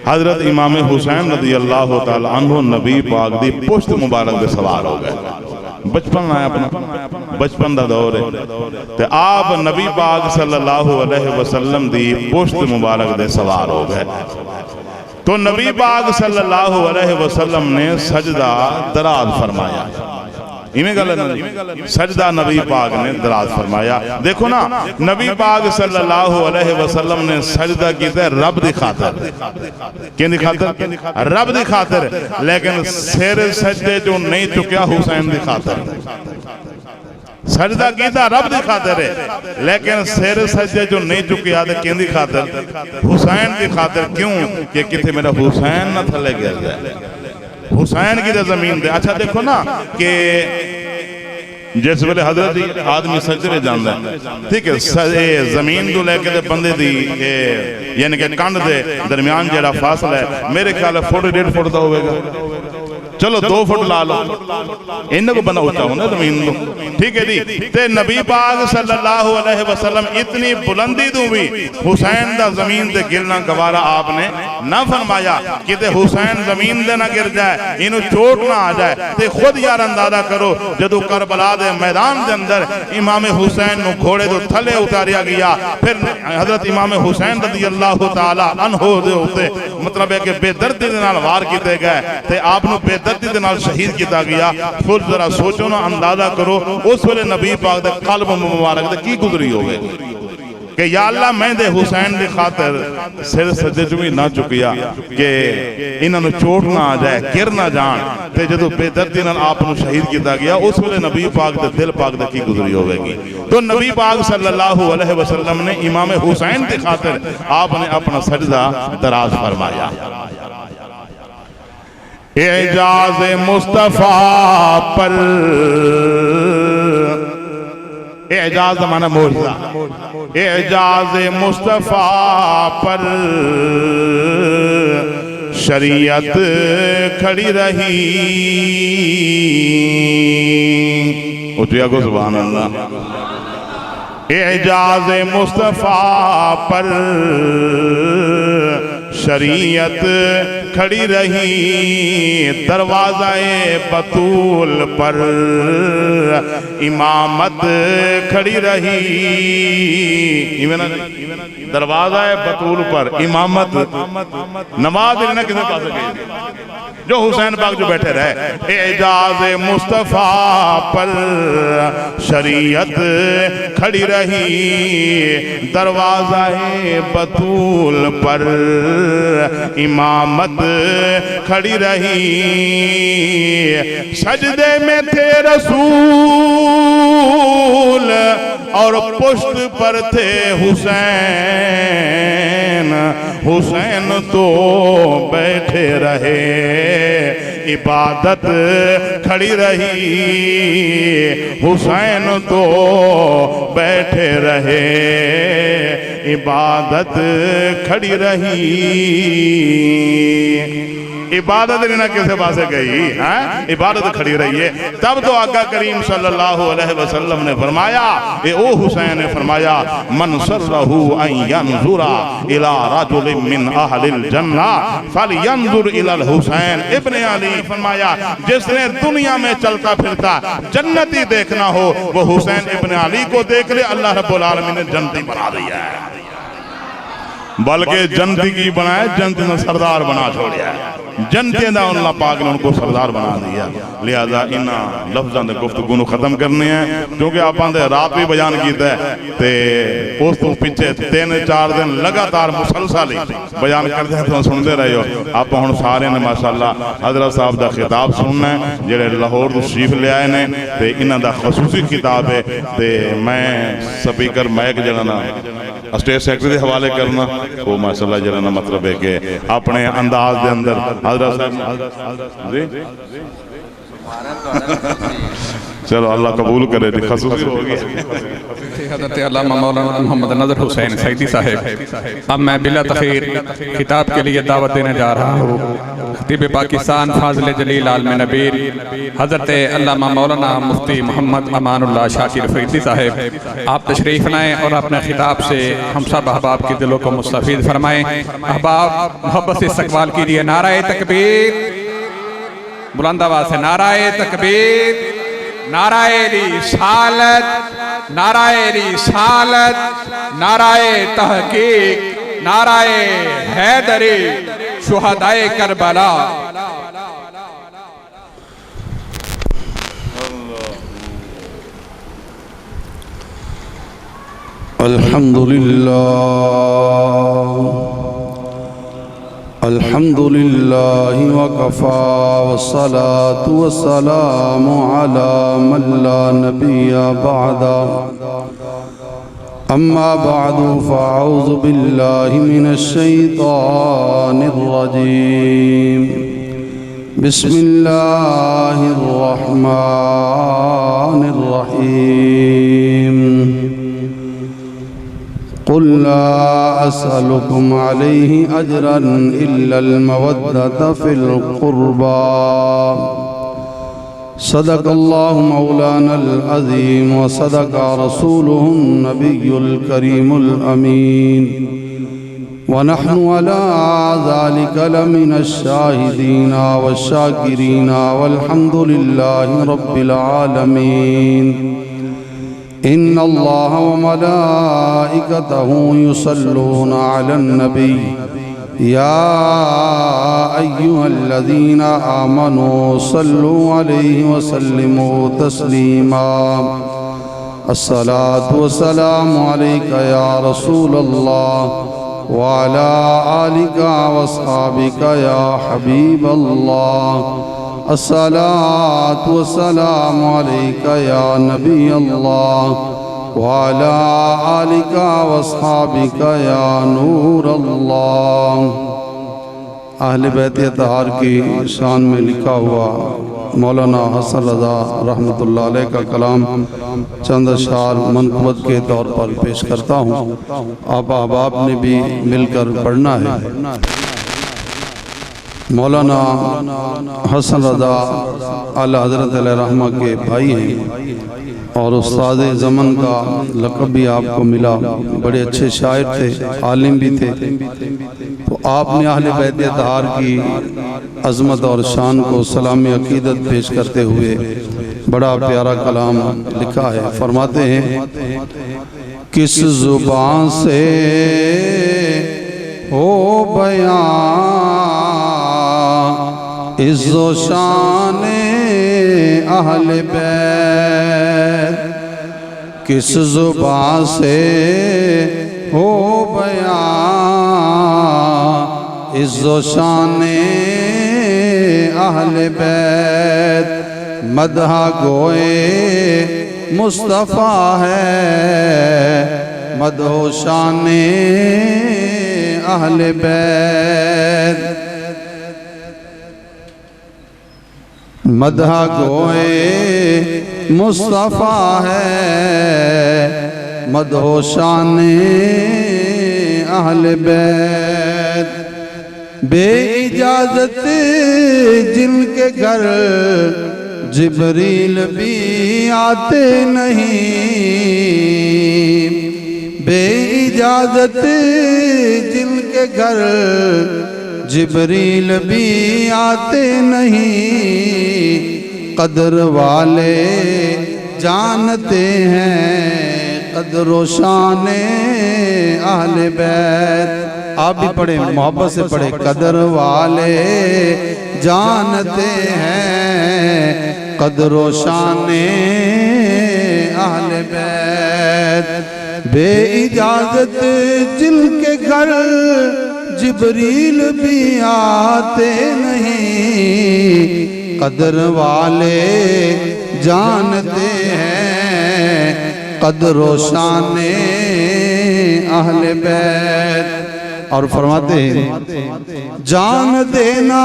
Speaker 5: حضرت امام حسین رضی اللہ تعالی عنہ نبی پاک دی پشت مبارک دے سوار ہو گئے، بچپن آیا اپنا بچپن دا دور ہے، تے آپ نبی پاک صلی اللہ علیہ وسلم دی پشت مبارک دے سوار ہو گئے، تو نبی پاک صلی اللہ علیہ وسلم نے سجدہ دراز فرمایا، ایویں گل ہے نا جی سجدہ نبی پاک نے دراز فرمایا دیکھو نا نبی پاک صلی اللہ علیہ وسلم نے سجدہ کیتا ہے رب دی خاطر کین دی خاطر رب دی خاطر لیکن سر سجدے جو نہیں چکیا حسین دی خاطر سجدہ کیتا رب دی خاطر ہے لیکن سر سجدے جو نہیں چکیا دے کین دی خاطر حسین دی خاطر کیوں کہ کتے میرا حسین نہ تھلے گیا جائے حسین کی زمین دے اچھا دیکھو نا کہ جیسے پہلے حضرت آدمی سجدے جاندہ ہے ٹھیک ہے زمین جو لے کے بندے دی یعنی کہ کانڈ دے درمیان جیڑا فاصل ہے میرے خیال ہے 1.5 فٹ دا ہوئے گا چلو 2 فٹ لا لو انہوں کو بنا ہوتا ہوں نا زمین دو ٹھیک ہے جی تے نبی پاک صلی اللہ علیہ وسلم اتنی بلندی دوں بھی حسین دا زمین دے گرنا گوارا آپ نے نہ فرمایا کہ تے حسین زمین دے نہ گر جائے انہوں چوٹ نہ آ جائے تے خود یار اندازہ کرو جدو کربلا دے میدان دے اندر امام حسین نو گھوڑے دو تھلے اتاریا گیا پھر حضرت امام حسین رضی اللہ تعالی عنہ دے ہوتے مطلب ہے کہ بے دردی دے نال وار کیتے گئے تے آپ نو بے دردی دے نال شہید کیتا گیا خود ذرا سوچو نا اندازہ کرو اس ویلے نبی پاک دے قلب مبارک دے کی گزری ہوئے کہ یا اللہ میں دے حسین دی خاطر سر سجدے چوی نہ چکیا کہ انہوں نے چوٹ نہ آ جائے گر نہ جان تے جدو بے دردی نال آپ نے شہید کیتا گیا اس ویلے نبی پاک دے دل پاک دے کی گزری ہوئے گی تو نبی پاک صلی اللہ علیہ وسلم نے امام حسین دی خاطر آپ نے اپنا سجدہ دراز فرمایا اعجاز مصطفیٰ پر اعجاز معنی معجزہ اعجاز مصطفیٰ پر شریعت کھڑی رہی اٹھیا کو سبحان اللہ اعجاز مصطفیٰ پر شریعت کھڑی رہی دروازہ بطول پر امامت کھڑی رہی دروازہ بطول پر امامت نماز نہ کسے پاس گئی جو حسین پاک جو بیٹھے رہے اعجاز مصطفیٰ پر شریعت کھڑی رہی دروازہ بطول پر امامت کھڑی رہی سجدے میں تھے رسول اور پشت پر تھے حسین حسین تو بیٹھے رہے عبادت کھڑی رہی حسین تو بیٹھے رہے عبادت کھڑی رہی عبادت نہ کسے پاسے گئی عبادت کھڑی رہی ہے تب تو آقا کریم صلی اللہ علیہ وسلم نے فرمایا او حسین نے فرمایا من سرہو ان ینظر الى رجل من اہل الجنہ فلینظر الى الحسین ابن علی فرمایا جس نے دنیا میں چلتا پھرتا جنتی دیکھنا ہو وہ حسین ابن علی کو دیکھ لے اللہ رب العالمین نے جنتی بنا دیا ہے بلکہ جنتی کی بنائے جنتی نے سردار بنا چھوڑیا ہے جنتیں دا اللہ پاک نے ان کو سردار بنا دیا لہذا انہا لفظاں دے گفتگو نو ختم کرنے ہیں کیونکہ آپ نے رات بھی بیان کیتا ہے تے اس تو پیچھے 3-4 دن لگاتار مسلسل بیان کرتے ہیں تو سن دے رہے ہو آپ ہون سارے نے ماشاءاللہ حضرت صاحب دا خطاب سننا ہے جڑے لاہور تو شریف لے آئے نے تے انہاں دا خصوصی خطاب ہے تے میں سپیکر مائک جڑنا اسٹیٹ سیکٹری دے حوالے کرنا وہ ماشاءاللہ جڑنا مطلب ہے کہ اپنے انداز دے اندر حضرت صاحب جی چلو اللہ قبول کرے دی خصوصی ہوگی
Speaker 2: حضرت علامہ مولانا محمد نظر حسین سیدی صاحب اب میں بلا تخیر خطاب کے لیے دعوت دینے جا رہا ہوں خطیب پاکستان فاضل جلیل عالم نبیر حضرت علامہ مولانا مفتی محمد امان اللہ شاکر فریدی صاحب آپ تشریف لائیں اور اپنے خطاب سے ہم سب احباب کی دلوں کو مستفید فرمائیں احباب محبت سے استقبال کیجئے نعرہ تکبیر بلند آواز سے نعرہ تکبیر نعرہ رسالت نعرہ رسالت نعرہ تحقیق نعرہ حیدری شہدائے کربلا
Speaker 6: الحمد لله وكفى والصلاة والسلام على من لا نبي بعد أما بعد فأعوذ بالله من الشيطان الرجيم بسم الله الرحمن الرحيم قل لا أسألكم عليه أجرا إلا المودة في القربى صدق الله مولانا العظيم وصدق رسوله النبي الكريم الأمين ونحن على ذلك لمن الشاهدين والشاكرين والحمد لله رب العالمين إن الله وملائكته يصلون على النبي يا أيها الذين آمنوا صلوا عليه وسلموا تسليما الصلاة والسلام عليك يا رسول الله وعلى آلك وأصحابك يا حبيب الله الصلاة والسلام عليك يا نبي الله وعلى آلك واصحابك يا نور اللہ۔ اہل بیت اطہار کی شان میں لکھا ہوا مولانا حسن رضا رحمۃ اللہ علیہ کا کلام چند اشعار منقبت کے طور پر پیش کرتا ہوں، آپ احباب نے بھی مل کر پڑھنا ہے۔ مولانا حسن رضا اعلیٰ حضرت علیہ رحمہ کے بھائی ہیں اور استاد زمن کا لقب بھی آپ کو ملا، بڑے اچھے شاعر تھے، عالم بھی تھے، تو آپ نے اہل بیت اطہار کی عظمت اور شان کو سلام عقیدت پیش کرتے ہوئے بڑا پیارا کلام لکھا ہے۔ فرماتے ہیں کس زبان سے ہو بیان عز و شان اہل بیت، کس زبان سے ہو بیان عز و شان اہل بیت، مدح گوئے مصطفیٰ ہے مدح و شان اہل بیت، مدح گوئے مصطفیٰ ہے مدح و شان اہل بیت، بے اجازت جن کے گھر جبریل بھی آتے نہیں، بے اجازت جن کے گھر جبریل بھی آتے نہیں، قدر والے جانتے ہیں قدر و شان اہل بیت۔ آپ بھی پڑھیں، محبت سے پڑھیں، قدر والے جانتے ہیں قدر و شان اہل بیت، بے اجازت جن کے گھر جبریل بھی آتے نہیں، قدر والے جانتے ہیں قدر و شان اہل بیت۔ اور فرماتے ہیں جان دینا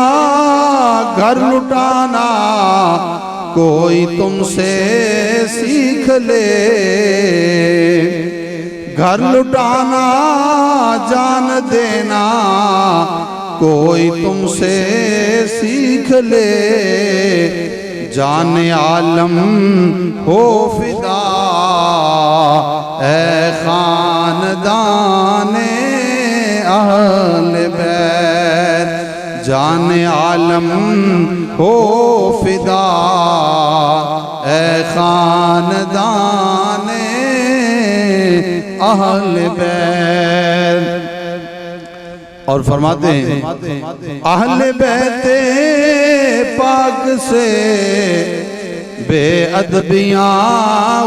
Speaker 6: گھر لٹانا کوئی تم سے سیکھ لے، گھر لٹانا جان دینا کوئی تم سے سیکھ لے، جان عالم ہو فدا اے خاندان اہل بیت، جان عالم ہو فدا اے خاندان اہل بیت۔ اور فرماتے ہیں اہل بیت پاک سے بے ادبیاں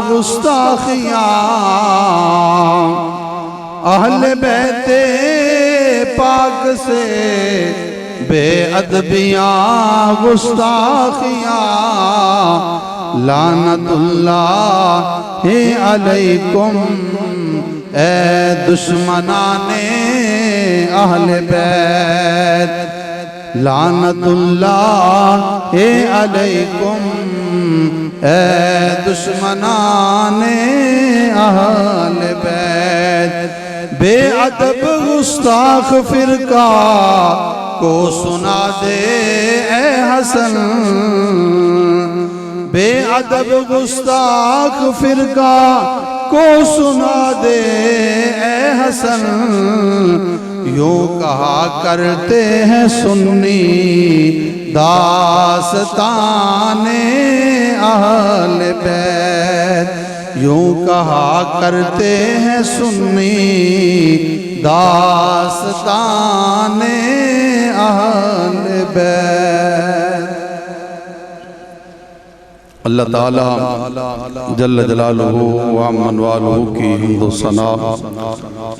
Speaker 6: گستاخیاں اہل بیت پاک سے بے ادبیاں گستاخیاں لعنت اللہ علیکم اے دشمنان اہل بیت لعنت اللہ علیکم اے دشمنان اہل بیت بے ادب گستاخ فرقہ کو سنا دے اے حسن بے ادب گستاخ فرقہ کو سنا دے اے حسن یوں کہا کرتے ہیں سنی داستان اہل بیت یوں کہا کرتے ہیں سنی داستان اہل بیت اللہ تعالیٰ جل جلالہ و عمن والہ کی حمد و ثنا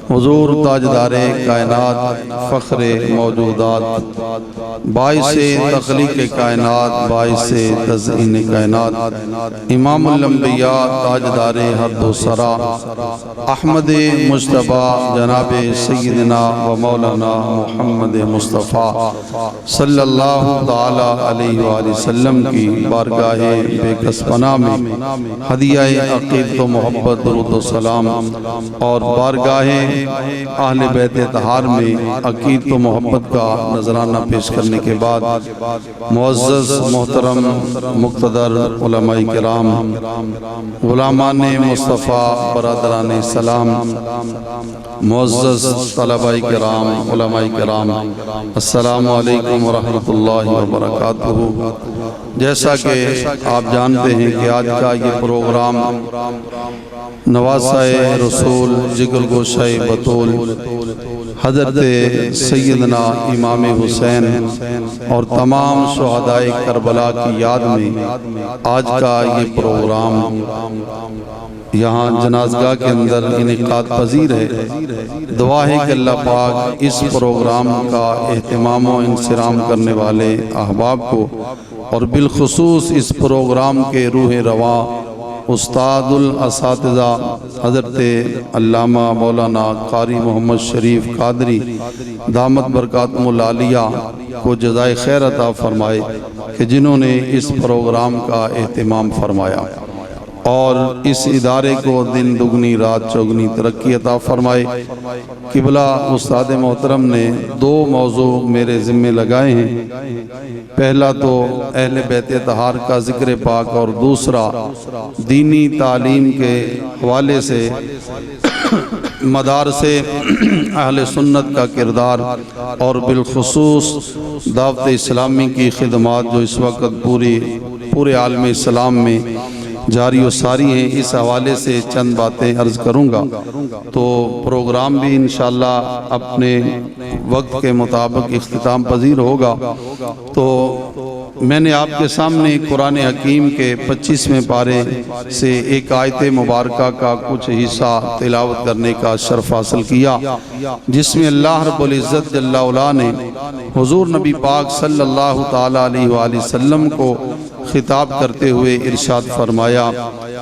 Speaker 6: حضور تاجدار کائنات فخر موجودات باعث تخلیق کائنات باعث تزئین کائنات امام الانبیاء تاجدار حد و سرا احمد مجتبیٰ جناب سیدنا و مولانا محمد مصطفیٰ صلی اللہ تعالیٰ علیہ وآلہ وسلم کی بارگاہ بے کسپنا میں ہدیہ عقیدت و محبت درود و سلام اور بارگاہ اہل بیت طہار میں عقیدت و محبت کا نذرانہ پیش کرنے کے بعد معزز محترم مقتدر علماء کرام غلامان مصطفیٰ برادران اسلام معزز طلباء کرام علماء کرام السلام علیکم ورحمۃ اللہ وبرکاتہ جیسا کہ آپ جانتے ہیں کہ آج کا یہ پروگرام نواسہ رسول جگر گوشہ بطول حضرت سیدنا امام حسین اور تمام شہدائے کربلا کی یاد میں آج کا یہ پروگرام یہاں جنازگاہ کے اندر انعقاد پذیر ہے دعا ہے کہ اللہ پاک اس پروگرام کا اہتمام و انصرام کرنے والے احباب کو اور بالخصوص اس پروگرام کے روح رواں استاد الاساتذہ حضرت علامہ مولانا قاری محمد شریف قادری دامت برکاتہم العالیہ کو جزائے خیر عطا فرمائے کہ جنہوں نے اس پروگرام کا اہتمام فرمایا اور اس ادارے کو دن دگنی رات چوگنی ترقی عطا فرمائے قبلہ استاد محترم نے دو موضوع میرے ذمہ لگائے ہیں پہلا تو اہل بیت طہار کا ذکر پاک اور دوسرا دینی تعلیم کے حوالے سے مدار سے اہل سنت کا کردار اور بالخصوص دعوت اسلامی کی خدمات جو اس وقت پورے عالم اسلام میں جاری و ساری ہیں اس حوالے سے چند باتیں عرض کروں گا تو پروگرام بھی انشاءاللہ اپنے وقت کے مطابق اختتام پذیر ہوگا تو میں نے آپ کے سامنے قرآن حکیم کے 25ویں پارے سے ایک آیت مبارکہ کا کچھ حصہ تلاوت کرنے کا شرف حاصل کیا جس میں اللہ رب العزت جل وعلا نے حضور نبی پاک صلی اللہ تعالیٰ علیہ وآلہ وسلم کو خطاب کرتے ہوئے ارشاد فرمایا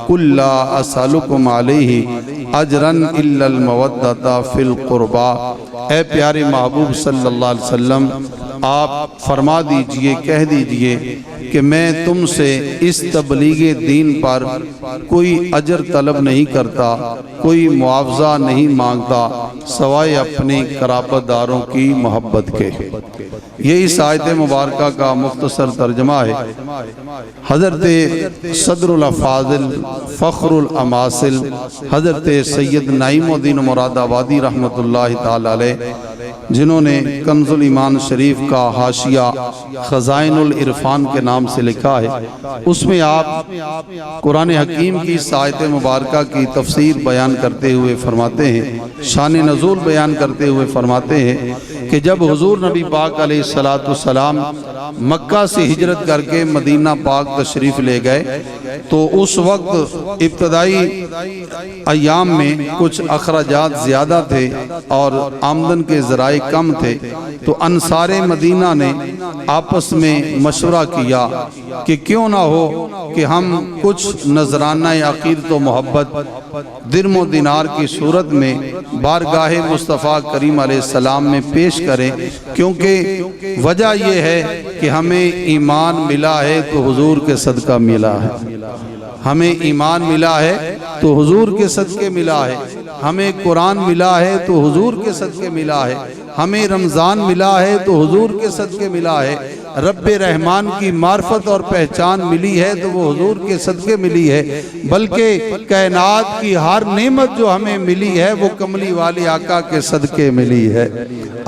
Speaker 6: قُلْ لَا أَسْأَلُكُمْ عَلَيْهِ أَجْرًا إِلَّا الْمَوَدَّةَ فِي الْقُرْبَى اے پیارے محبوب صلی اللہ علیہ وسلم آپ فرما دیجئے کہہ دیجئے کہ میں تم سے اس تبلیغ دین پر کوئی اجر طلب نہیں کرتا کوئی معاوضہ نہیں مانگتا سوائے اپنے قرابت داروں کی محبت کے یہ اس آیت مبارکہ کا مختصر ترجمہ ہے حضرت صدر الافاضل فخر الاماثل حضرت سید نعیم الدین مراد آبادی رحمت اللہ تعالی علیہ جنہوں نے کنز الایمان شریف کا حاشیہ خزائن العرفان کے نام سے لکھا ہے، اس میں آپ قرآن حکیم کی اس آیت مبارکہ کی تفسیر بیان کرتے ہوئے فرماتے ہیں، شان نزول بیان کرتے ہوئے فرماتے ہیں کہ جب حضور نبی پاک علیہ السلام مکہ سے ہجرت کر کے مدینہ پاک تشریف لے گئے تو اس وقت ابتدائی ایام میں کچھ اخراجات زیادہ تھے اور آمدن کے ذرائع کم تھے، تو انصار مدینہ نے آپس میں مشورہ کیا کہ کیوں نہ ہو کہ ہم کچھ نذرانہ عقیدت و محبت درم و دینار کی صورت میں بارگاہ مصطفیٰ کریم علیہ السلام میں پیش کریں، کیونکہ وجہ یہ ہے کہ ہمیں ایمان ملا ہے تو حضور کے صدقہ ملا ہے، ہمیں ایمان ملا ہے تو حضور کے صدقے ملا ہے، ہمیں قرآن ملا ہے تو حضور کے صدقے ملا ہے، ہمیں رمضان ملا ہے تو حضور کے صدقے ملا ہے، رب رحمان کی معرفت اور پہچان ملی ہے تو وہ حضور کے صدقے ملی ہے، بلکہ کائنات کی ہر نعمت جو ہمیں ملی ہے وہ کملی والے آقا کے صدقے ملی ہے۔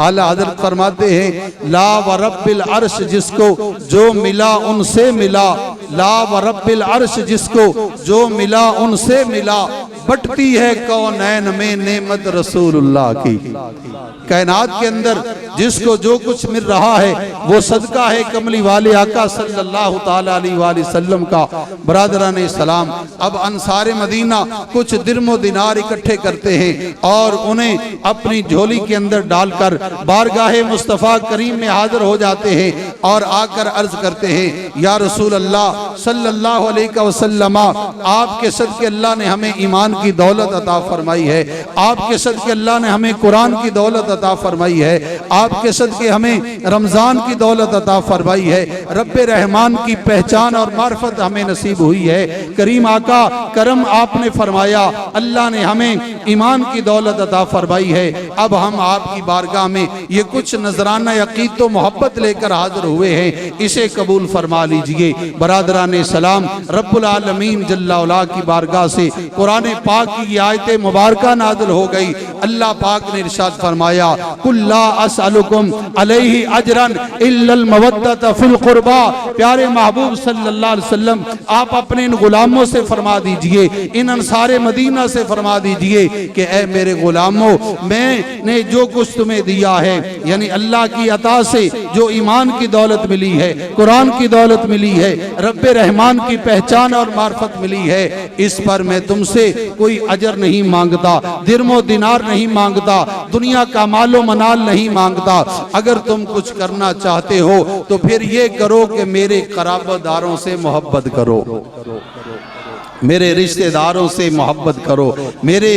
Speaker 6: اعلیٰ حضرت فرماتے ہیں لا ورب العرش جس کو جو ملا ان سے ملا، لا ورب العرش جس کو جو ملا ان سے ملا، بٹتی ہے کونین میں نعمت رسول اللہ کی۔ کائنات کے اندر جس کو جو کچھ مل رہا ہے وہ صدقہ ہے کملی والے آقا صلی اللہ تعالیٰ علیہ وآلہ وسلم کا۔ برادران اسلام، اب انصار مدینہ کچھ درم و دینار اکٹھے کرتے ہیں اور انہیں اپنی جھولی کے اندر ڈال کر بارگاہ مصطفیٰ کریم میں حاضر ہو جاتے ہیں اور آ کر عرض کرتے ہیں یا رسول اللہ صلی اللہ علیہ وسلم، آپ کے صدقے اللہ نے ہمیں ایمان کی دولت عطا فرمائی ہے، آپ کے صدقے اللہ نے ہمیں قرآن کی دولت عطا فرمائی ہے، آپ کے صدقے ہمیں رمضان کی دولت عطا فرمائی ہے، رب رحمان کی پہچان اور معرفت ہمیں نصیب ہوئی ہے، کریم آقا کرم آپ نے فرمایا، اللہ نے ہمیں ایمان کی دولت عطا فرمائی ہے، اب ہم آپ کی بارگاہ میں یہ کچھ نذرانہ عقیدت و محبت لے کر حاضر ہوئے ہیں، اسے قبول فرما لیجئے۔ برادران اسلام، رب العالمین جل وعلا کی بارگاہ سے قرآن پاک کی یہ آیت مبارکہ نازل ہو گئی۔ اللہ پاک نے ارشاد فرمایا قُلْ لَا أَسْأَلُكُمْ عَلَيْهِ أَجْرًا إِلَّا الْمَوَدَّةَ فِي الْقُرْبَى۔ پیارے محبوب صلی اللہ علیہ وسلم، آپ اپنے ان غلاموں سے فرما دیجئے، ان انصار مدینہ سے فرما دیجئے کہ اے میرے غلاموں، میں نے جو کچھ تمہیں دیا ہے، یعنی اللہ کی عطا سے جو ایمان کی دولت ملی ہے، قرآن کی دولت ملی ہے، رب رحمان کی پہچان اور معرفت ملی ہے، اس پر میں تم سے کوئی اجر نہیں مانگتا، درم و دینار نہیں مانگتا، دنیا کا مال و منال نہیں مانگتا۔ اگر تم کچھ کرنا چاہتے ہو تو پھر یہ کرو کہ میرے قرابت داروں سے محبت کرو، میرے رشتہ داروں سے محبت کرو، میرے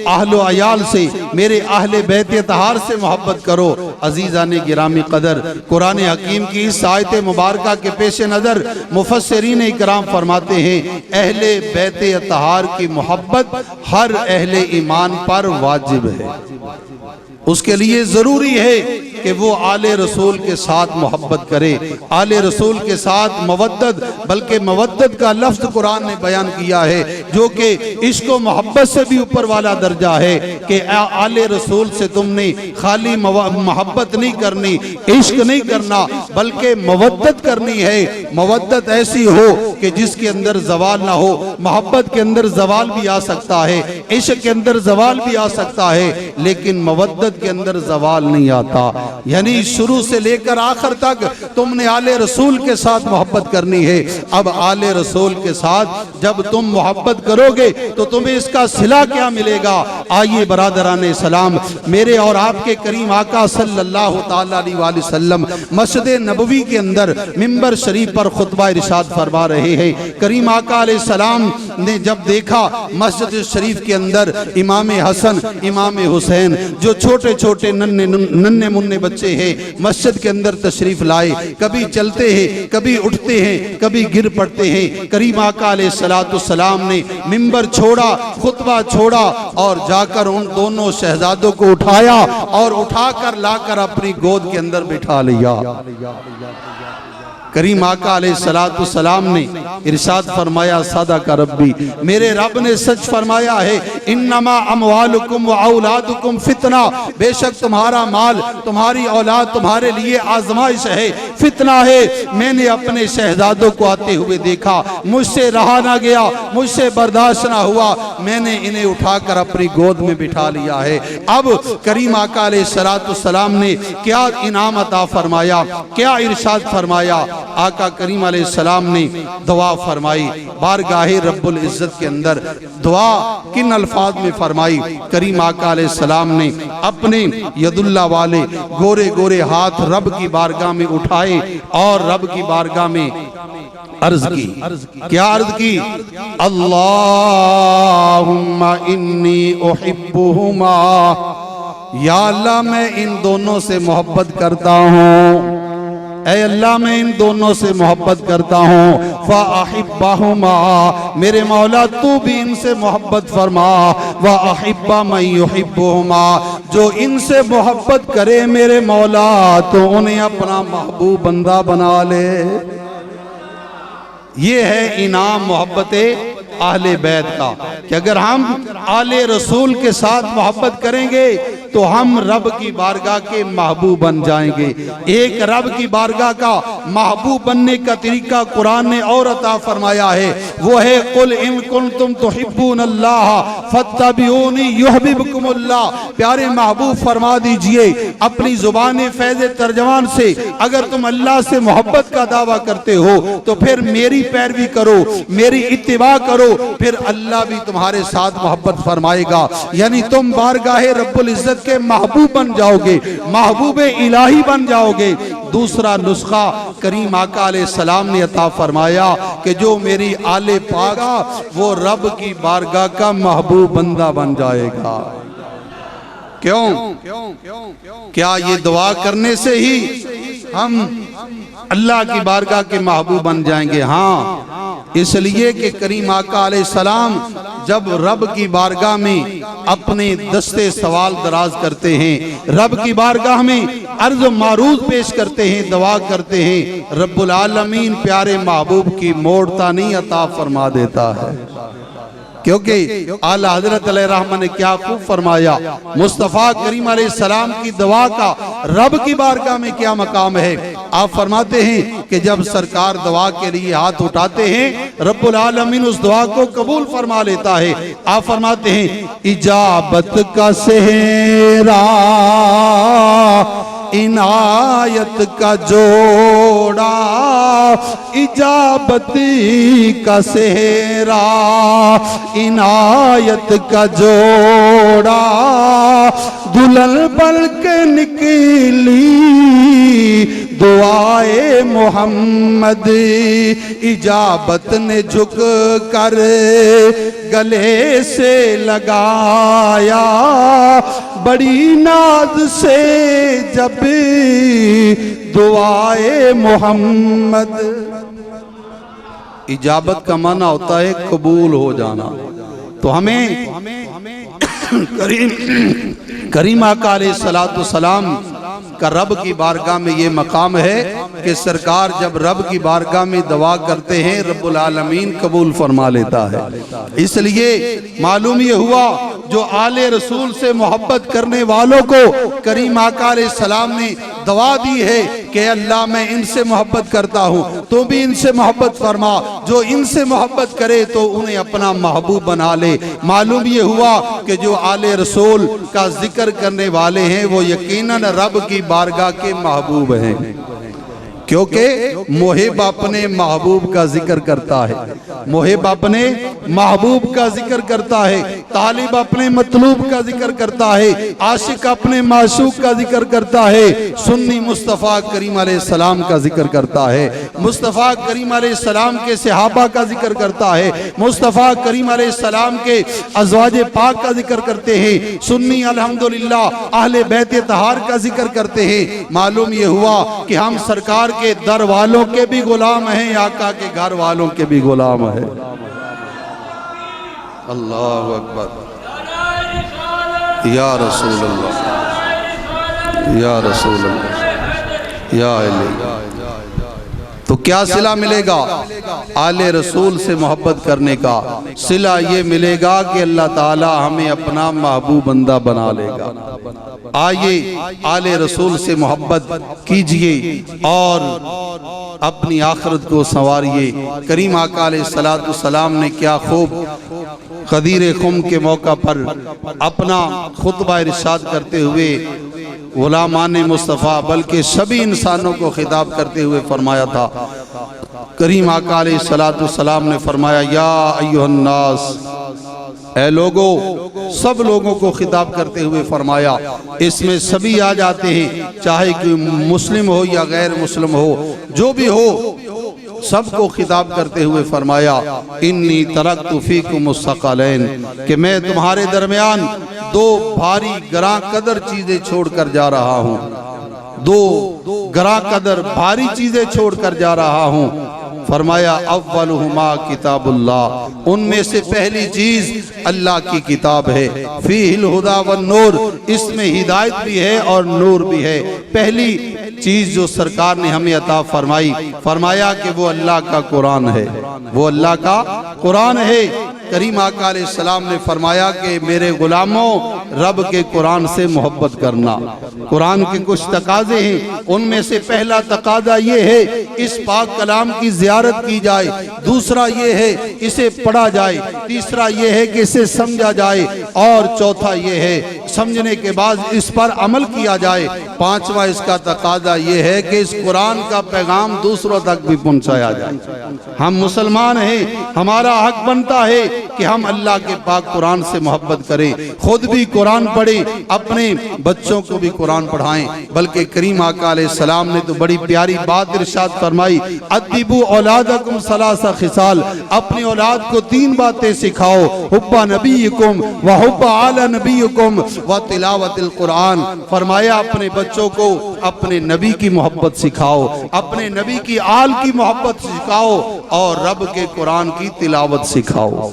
Speaker 6: اہل و عیال سے، میرے اہل بیت اطہار سے محبت کرو۔ عزیزان گرامی قدر، قرآن حکیم کی اس آیت مبارکہ کے پیش نظر مفسرین اکرام فرماتے ہیں اہل بیت اطہار کی محبت ہر اہل ایمان پر واجب ہے، اس کے لیے ضروری ہے کہ وہ آل رسول کے ساتھ محبت کرے، آل رسول کے ساتھ مودت، بلکہ مودت کا لفظ قرآن نے بیان کیا ہے جو کہ عشق و محبت سے بھی اوپر والا درجہ ہے کہ آل رسول سے تم نے خالی محبت نہیں کرنی، عشق نہیں کرنا، بلکہ مودت کرنی ہے۔ مودت ایسی ہو کہ جس کے اندر زوال نہ ہو، محبت کے اندر زوال بھی آ سکتا ہے، عشق کے اندر زوال بھی آ سکتا ہے، لیکن مودت کے اندر زوال نہیں آتا۔ یعنی شروع سے لے کر آخر تک تم نے آل رسول کے ساتھ محبت کرنی ہے۔ اب آل رسول کے ساتھ جب تم محبت کرو گے تو تمہیں اس کا صلہ کیا ملے گا؟ آئیے برادران اسلام، میرے اور آپ کے کریم آقا صلی اللہ تعالیٰ علیہ وآلہ وسلم مسجد نبوی کے اندر منبر شریف پر خطبہ ارشاد فرما رہے ہیں۔ کریم آقا علیہ السلام نے جب دیکھا مسجد شریف کے اندر امام حسن، امام حسین جو چھوٹے چھوٹے ننھے منھے بچے ہیں مسجد کے اندر تشریف لائے، کبھی چلتے ہیں، کبھی اٹھتے ہیں، کبھی گر پڑتے ہیں، کریم آقا علیہ السلام نے منبر چھوڑا، خطبہ چھوڑا اور جا کر ان دونوں شہزادوں کو اٹھایا اور اٹھا کر لا کر اپنی گود کے اندر بٹھا لیا۔ کریم آقا علیہ السلام نے ارشاد فرمایا صدق ربی، میرے رب نے سچ فرمایا ہے، انما اموالکم و اولادکم فتنہ، بے شک تمہارا مال تمہاری اولاد تمہارے لیے آزمائش ہے، فتنہ ہے۔ میں نے اپنے شہزادوں کو آتے ہوئے دیکھا، مجھ سے رہا نہ گیا، مجھ سے برداشت نہ ہوا، میں نے انہیں اٹھا کر اپنی گود میں بٹھا لیا ہے۔ اب کریم آقا علیہ السلام نے کیا انعام عطا فرمایا، کیا ارشاد فرمایا؟ آقا کریم علیہ السلام نے دعا فرمائی بارگاہ رب العزت کے اندر۔ دعا کن الفاظ میں فرمائی؟ کریم آقا علیہ السلام نے اپنے ید اللہ والے گورے گورے ہاتھ رب کی بارگاہ میں اٹھائے اور رب کی بارگاہ میں عرض کی۔ کیا عرض کی؟ اللہم انی احبہما، یا اللہ میں ان دونوں سے محبت کرتا ہوں، اے اللہ میں ان دونوں سے محبت کرتا ہوں، فَأَحِبَّهُمَا، میرے مولا تو بھی ان سے محبت فرما، وَأَحِبَّ مَن يُحِبُّهُمَا، جو ان سے محبت کرے میرے مولا تو انہیں اپنا محبوب بندہ بنا لے۔ یہ ہے انعام محبت اہل بیت کا، کہ اگر ہم آل رسول کے ساتھ محبت کریں گے تو ہم رب کی بارگاہ کے محبوب بن جائیں گے۔ ایک رب کی بارگاہ کا محبوب بننے کا طریقہ قرآن نے اور عطا فرمایا ہے، وہ ہے قُلْ إِن كُنْتُمْ تُحِبُّونَ اللَّهَ فَاتَّبِعُونِي يُحْبِبْكُمُ اللَّهُ۔ پیارے محبوب فرما دیجئے اپنی زبان فیض ترجمان سے، اگر تم اللہ سے محبت کا دعویٰ کرتے ہو تو پھر میری پیروی کرو، میری اتباع کرو، پھر اللہ بھی تمہارے ساتھ محبت فرمائے گا، یعنی تم بارگاہ رب العزت کے محبوب بن جاؤ گے، محبوب الہی بن جاؤ گے۔ دوسرا نسخہ کریم آقا علیہ السلام نے عطا فرمایا کہ جو میری آل پاکا وہ رب کی بارگاہ کا محبوب بندہ بن جائے گا۔ کیوں؟ کیا یہ دعا کرنے سے ہی ہم اللہ کی بارگاہ کے محبوب بن جائیں گے؟ ہاں، اس لیے کہ کریم آقا علیہ السلام جب رب کی بارگاہ میں اپنے دستے سوال دراز کرتے ہیں، رب کی بارگاہ میں عرض و معروض پیش کرتے ہیں، دعا کرتے ہیں، رب العالمین پیارے محبوب کی موڑتا نہیں عطا فرما دیتا ہے۔ کیونکہ اعلیٰ حضرت علیہ الرحمہ نے کیا خوب فرمایا، مصطفیٰ کریم علیہ السلام کی دعا کا رب کی بارگاہ میں کیا مقام ہے۔ آپ فرماتے ہیں کہ جب سرکار دعا کے لیے ہاتھ اٹھاتے ہیں رب العالمین اس دعا کو قبول فرما لیتا ہے۔ آپ فرماتے ہیں اجابت کا سہرا عنایت کا جوڑا، اجابتی کا سہرا عنایت کا جوڑا، دلہن بن کے نکلی دعائے محمد، اجابت نے جھک کر گلے سے لگایا، بڑی ناز سے جب دعائے محمد۔ اجابت کا معنی ہوتا ہے قبول ہو جانا، تو ہمیں کریم آقا علیہ السلام کا رب کی بارگاہ میں یہ مقام ہے کہ سرکار جب رب کی بارگاہ میں دعا کرتے ہیں رب العالمین قبول فرما لیتا ہے۔ اس لیے معلوم یہ ہوا جو آل رسول سے محبت کرنے والوں کو کریم آقا علیہ السلام نے دعا دی ہے کہ اللہ میں ان سے محبت کرتا ہوں، تو بھی ان سے محبت فرما، جو ان سے محبت کرے تو انہیں اپنا محبوب بنا لے۔ معلوم یہ ہوا کہ جو آل رسول کا ذکر کرنے والے ہیں وہ یقیناً رب کی بارگاہ کے محبوب ہیں، کیونکہ محب اپنے محبوب کا ذکر کرتا ہے، محب اپنے محبوب کا ذکر کرتا ہے، طالب اپنے مطلوب کا ذکر کرتا ہے، عاشق اپنے معشوق کا ذکر کرتا ہے، سنی مصطفیٰ کریم علیہ السلام کا ذکر کرتا ہے، مصطفیٰ کریم علیہ السلام کے صحابہ کا ذکر کرتا ہے، مصطفیٰ کریم علیہ السلام کے ازواج پاک کا ذکر کرتے ہیں، سنی الحمدللہ اہل بیت طہار کا ذکر کرتے ہیں۔ معلوم یہ ہوا کہ ہم سرکار کے در والوں کے بھی غلام ہیں، آقا کے گھر والوں کے بھی غلام ہیں۔ اللہ اکبر، یا رسول اللہ، یا رسول اللہ، یا علی۔ تو کیا صلہ ملے گا؟ آل رسول سے محبت کرنے کا صلہ یہ ملے گا کہ اللہ تعالی ہمیں اپنا محبوب بندہ بنا لے گا۔ آئیے آل رسول سے محبت کیجئے اور اپنی آخرت کو سنواریے۔ کریم آقا علیہ السلام نے کیا خوب غدیر خم کے موقع پر اپنا خطبہ ارشاد کرتے ہوئے غلامان مصطفیٰ بلکہ سبھی انسانوں کو خطاب کرتے ہوئے فرمایا تھا۔ کریم آقا علیہ السلام نے فرمایا یا ایھا الناس، اے لوگو، سب لوگوں کو خطاب کرتے ہوئے فرمایا، اس میں سبھی آ جاتے ہیں، چاہے کہ مسلم ہو یا غیر مسلم ہو، جو بھی ہو، سب کو خطاب کرتے ہوئے فرمایا انی ترکت فیکم الثقلین، کہ میں تمہارے درمیان دو بھاری گراں قدر چیزیں چھوڑ کر جا رہا ہوں، دو گراں قدر بھاری چیزیں چھوڑ کر جا رہا ہوں۔ فرمایا اولہما کتاب اللہ، ان میں سے پہلی چیز اللہ کی کتاب ہے، فیہ الہدی والنور، اس میں ہدایت بھی ہے اور نور بھی ہے۔ پہلی چیز جو سرکار نے ہمیں عطا فرمائی، فرمایا کہ وہ اللہ کا قرآن ہے، وہ اللہ کا قرآن ہے۔ کریم آقا علیہ السلام نے فرمایا کہ میرے غلاموں، رب کے قرآن سے محبت کرنا۔ قرآن کے کچھ تقاضے ہیں، ان میں سے پہلا تقاضا یہ ہے اس پاک کلام کی زیارت کی جائے، دوسرا یہ ہے اسے پڑھا جائے، تیسرا یہ ہے کہ اسے سمجھا جائے، اور چوتھا یہ ہے سمجھنے کے بعد اس پر عمل کیا جائے، پانچواں اس کا تقاضا یہ ہے کہ اس قرآن کا پیغام دوسروں تک بھی پہنچایا جائے۔ ہم مسلمان ہیں، ہمارا حق بنتا ہے کہ ہم اللہ کے پاک قرآن سے محبت کریں، خود بھی قرآن پڑھیں، اپنے بچوں کو بھی قرآن پڑھائیں۔ بلکہ کریم آقا علیہ السلام نے تو بڑی پیاری بات ارشاد فرمائی، ادبوا اولادکم ثلاث خصال، اپنی اولاد کو 3 باتیں سکھاؤ، حب نبیکم وحب آل نبیکم وتلاوت القرآن۔ فرمایا اپنے بچوں کو اپنے نبی کی محبت سکھاؤ، اپنے نبی کی آل کی محبت سکھاؤ، اور رب کے قرآن کی تلاوت سکھاؤ۔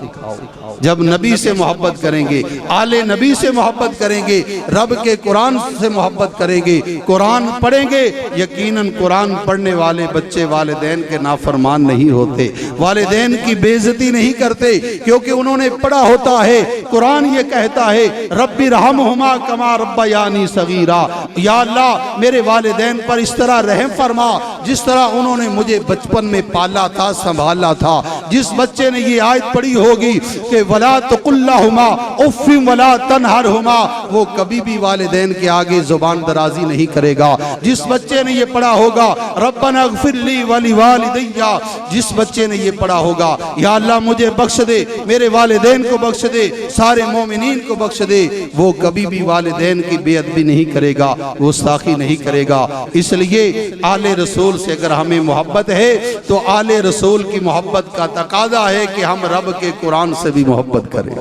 Speaker 6: جب نبی سے محبت کریں گے، آل نبی سے محبت کریں گے، رب کے قرآن سے محبت کریں گے، قرآن پڑھیں گے، یقیناً قرآن پڑھنے والے بچے والدین کے نافرمان نہیں ہوتے، والدین کی بے عزتی نہیں کرتے، کیونکہ انہوں نے پڑھا ہوتا ہے۔ قرآن یہ کہتا ہے رب ارحمہما کما ربیانی صغیرا، یا اللہ میرے والدین پر اس طرح رحم فرما جس طرح انہوں نے مجھے بچپن میں پالا تھا، سنبھالا تھا۔ جس بچے نے یہ آیت پڑھی ہوگی کہ وَلَا تَقُلْ لَهُمَا اُفٍّ وَلَا تَنْهَرْهُمَا، وہ کبھی بھی والدین کے آگے زبان درازی نہیں کرے گا۔ جس بچے نے یہ پڑھا ہوگا رَبَّنَا اغْفِرْ لِي وَلِوَالِدَيَّ، جس بچے نے یہ پڑھا ہوگا یا اللہ مجھے بخش دے، میرے والدین کو بخش دے، سارے مومنین کو بخش دے، وہ کبھی بھی والدین کی بے ادبی نہیں کرے گا، گستاخی نہیں کرے گا۔ اس لیے آل رسول سے اگر ہمیں محبت ہے تو آل رسول کی محبت کا تقاضا ہے کہ ہم رب کے قرآن سے بھی محبت کریں۔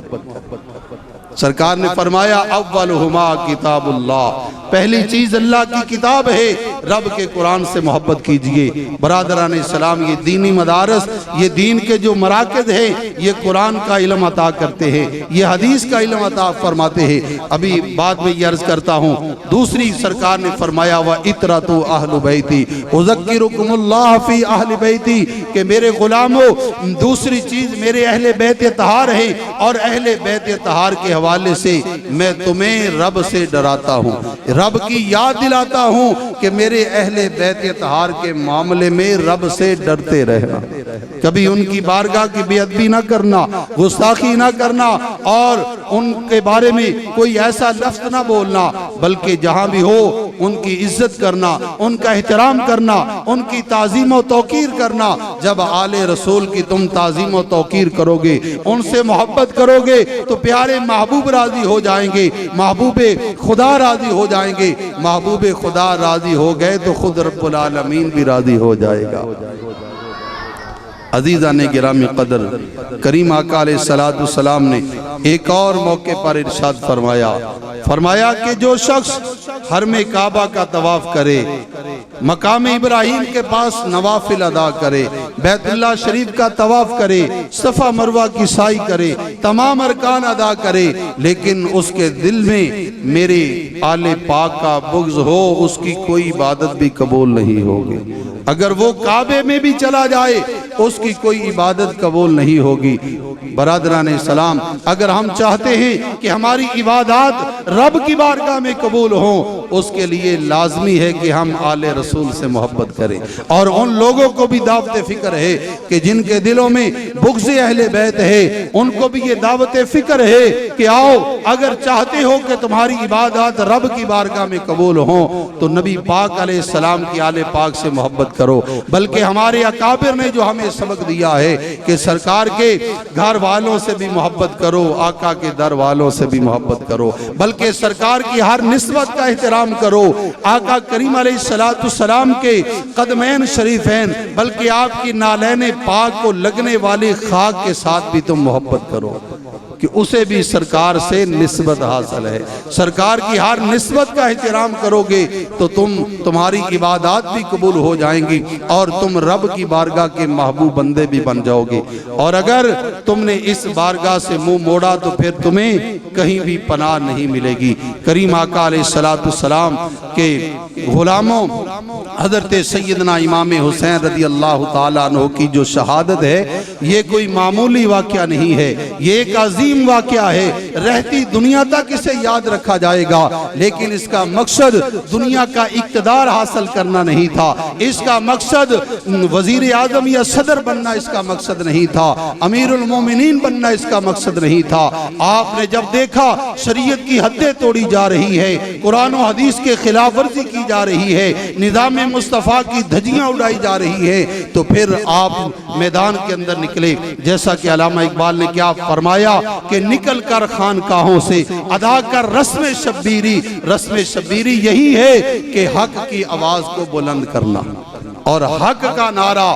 Speaker 6: سرکار نے فرمایا اولہما کتاب اللہ، پہلی چیز اللہ کی کتاب ہے، رب کے قرآن سے محبت کیجئے۔ برادران اسلام، یہ دینی مدارس، یہ دین کے جو مراکز ہیں، یہ قرآن کا علم عطا کرتے ہیں، یہ حدیث کا علم عطا فرماتے ہیں۔ ابھی بعد میں یہ عرض کرتا ہوں، دوسری سرکار نے فرمایا وَإِطْرَةُ أَهْلُ بَيْتِي أُذَكِّرُكُمُ اللَّهَ فِي أَهْلِ بَيْتِي، کہ میرے غلاموں، دوسری چیز میرے اہل بیت طہار ہیں، اور اہل بیت طہار کے حوالے سے میں تمہیں رب سے ڈراتا ہوں، رب کی یاد دلاتا ہوں کہ میرے اہل بیت طہار کے معاملے میں رب سے ڈرتے رہنا، کبھی ان کی بارگاہ کی بے ادبی نہ کرنا، گستاخی نہ کرنا، اور ان کے بارے میں کوئی ایسا لفظ نہ بولنا، بلکہ جہاں بھی ہو ان کی عزت کرنا، ان کا احترام کرنا، ان کی تعظیم و توقیر کرنا۔ جب آل رسول کی تم تعظیم و توقیر کرو گے، ان سے محبت کرو گے، تو پیارے محبوب راضی ہو جائیں گے، محبوب خدا راضی ہو جائیں گے، محبوب خدا راضی ہو گئے تو خود رب العالمین بھی راضی ہو جائے گا۔ عزیزان گرامی قدر، کریم آقا علیہ السلام نے ایک اور موقع پر ارشاد فرمایا کہ جو شخص حرم کعبہ کا طواف کرے مقام ابراہیم کے پاس نوافل ادا کرے، بیت اللہ شریف کا طواف کرے، صفا مروہ کی سعی کرے، تمام ارکان ادا کرے، لیکن اس کے دل میں میرے آل پاک کا بغض ہو، اس کی کوئی عبادت بھی قبول نہیں ہوگی۔ اگر وہ کعبے میں بھی چلا جائے اس کی کوئی عبادت قبول نہیں ہوگی۔ برادران اسلام، اگر ہم چاہتے ہیں کہ ہماری عبادات رب کی بارگاہ میں قبول ہوں، اس کے لیے لازمی ہے کہ ہم آل رسول سے محبت کریں، اور ان لوگوں کو بھی دعوت فکر ہے کہ جن کے دلوں میں بغض اہل بیت ہے، ان کو بھی یہ دعوت فکر ہے کہ آؤ، اگر چاہتے ہو کہ تمہاری عبادات رب کی بارگاہ میں قبول ہوں تو نبی پاک علیہ السلام کی آل پاک سے محبت کرو۔ بلکہ ہمارے اکابر نے جو ہمیں سبق دیا ہے کہ سرکار کے گھر والوں سے بھی محبت کرو، آقا کے در والوں سے بھی محبت کرو، بلکہ سرکار کی ہر نسبت کا احترام کرو، آقا کریم علیہ السلام کے قدمین شریفین بلکہ آپ کی نالین پاک کو لگنے والی خاک کے ساتھ بھی تم محبت کرو کہ اسے بھی سرکار سے نسبت حاصل ہے۔ سرکار کی ہر نسبت کا احترام کرو گے تو تمہاری عبادات بھی قبول ہو جائیں گی اور تم رب کی بارگاہ کے محبوب بندے بھی بن جاؤ گے۔ اور اگر تم نے اس بارگاہ سے منہ موڑا تو پھر تمہیں کہیں بھی پناہ نہیں ملے گی۔ کریم آقا علیہ السلام کے غلاموں حضرت سیدنا امام حسین رضی اللہ تعالیٰ عنہ کی جو شہادت ہے یہ کوئی معمولی واقعہ نہیں ہے، یہ ایک عظیم واقعہ ہے۔ رہتی دنیا تک اسے یاد رکھا جائے گا، لیکن اس کا مقصد دنیا کا اقتدار حاصل کرنا نہیں تھا، اس کا مقصد وزیر اعظم یا صدر بننا اس کا مقصد نہیں تھا، امیر المومنین بننا اس کا مقصد نہیں تھا۔ آپ نے جب دیکھا شریعت کی حدیں توڑی جا رہی ہے، قرآن و حدیث کے خلاف ورزی کی جا رہی ہے، نظام مصطفیٰ کی دھجیاں اڑائی جا رہی ہے، تو پھر آپ میدان کے اندر نکلے۔ جیسا کہ علامہ اقبال نے کیا فرمایا کہ نکل کر خانقاہوں سے ادا کر رسم شبیری، رسم شبیری یہی ہے کہ حق کی آواز کو بلند کرنا، اور حق کا نعرہ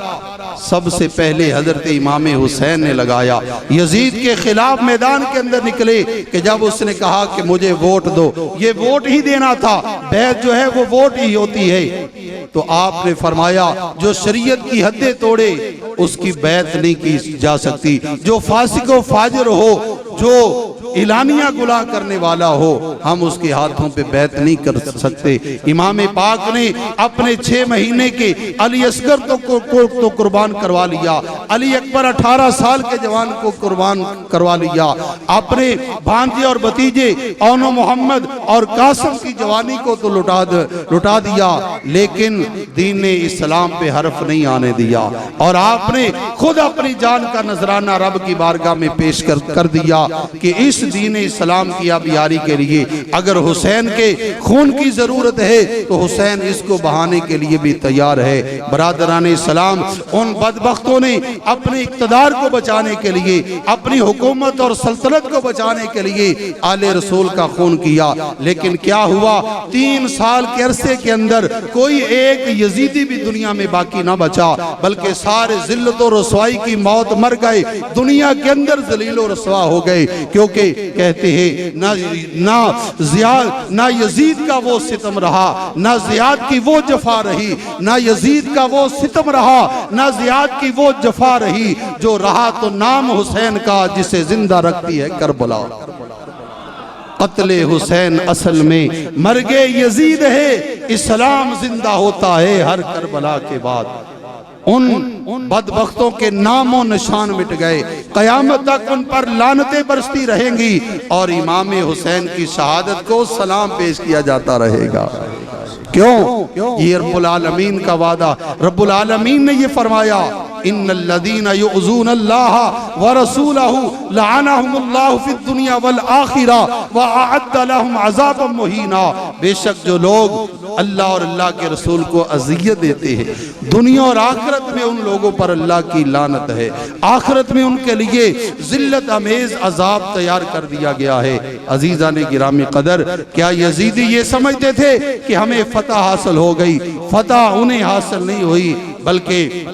Speaker 6: سب سے پہلے حضرت امام حسین نے لگایا۔ یزید کے خلاف میدان کے اندر نکلے کہ جب اس نے کہا کہ مجھے ووٹ دو، یہ ووٹ ہی دینا تھا، بیعت جو ہے وہ ووٹ ہی ہوتی ہے، تو آپ نے فرمایا جو شریعت کی حدیں توڑے اس کی بیعت نہیں کی جا سکتی، جو فاسق و فاجر ہو، جو اعلانیہ گناہ کرنے والا ہو، ہم اس کے ہاتھوں پہ بیعت نہیں کر سکتے۔ امام پاک نے اپنے 6 مہینے کے علی اصغر تو قربان کروا لیا، علی اکبر 18 سال کے جوان کو قربان کروا لیا، اپنے بھانجے اور بھتیجے اون و محمد اور قاسم کی جوانی کو تو لٹا دیا، لیکن دین اسلام پہ حرف نہیں آنے دیا، اور آپ نے خود اپنی جان کا نذرانہ رب کی بارگاہ میں پیش کر دیا کہ اس دین اسلام کی آبیاری کے لیے اگر حسین کے خون کی ضرورت ہے تو حسین اس کو بہانے کے لیے بھی تیار ہے۔ برادران اسلام، ان بدبختوں نے اپنے اقتدار کو بچانے کے لیے، اپنی حکومت اور سلطنت کو بچانے کے لیے آل رسول کا خون کیا، لیکن کیا ہوا؟ 3 سال کے عرصے کے اندر کوئی ایک یزیدی بھی دنیا میں باقی نہ بچا، بلکہ سارے ذلت و رسوائی کی موت مر گئے، دنیا کے اندر ذلیل و رسوا ہو گئے، کیونکہ کہتے ہیں نہ یزید کا وہ ستم رہا، نہ زیاد کی وہ جفا رہی، نہ یزید کا وہ ستم رہا، نہ زیاد کی وہ جفا رہی، جو رہا تو نام حسین کا جسے زندہ رکھتی ہے کربلا۔ قتل حسین اصل میں مرگ یزید ہے، اسلام زندہ ہوتا ہے ہر کربلا کے بعد۔ ان بدبختوں کے نام و نشان مٹ گئے، قیامت تک ان پر لعنتیں برستی رہیں گی، اور امام حسین کی شہادت کو سلام پیش کیا جاتا رہے گا۔ کیوں؟ یہ رب العالمین کا وعدہ، رب العالمین نے یہ فرمایا ان الذین یؤذون اللہ ورسولہ لعنہم اللہ فی الدنیا والآخرہ واعد لہم عذابا مہینا۔ بے شک جو لوگ اللہ اور اللہ کے رسول کو اذیت دیتے ہیں، دنیا اور آخرت میں ان لوگوں پر اللہ کی لعنت ہے، آخرت میں ان کے لیے ذلت امیز عذاب تیار کر دیا گیا ہے۔ عزیزان گرامی قدر، کیا یزیدی یہ سمجھتے تھے کہ ہمیں فتح حاصل ہو گئی؟ فتح انہیں حاصل نہیں ہوئی، بلکہ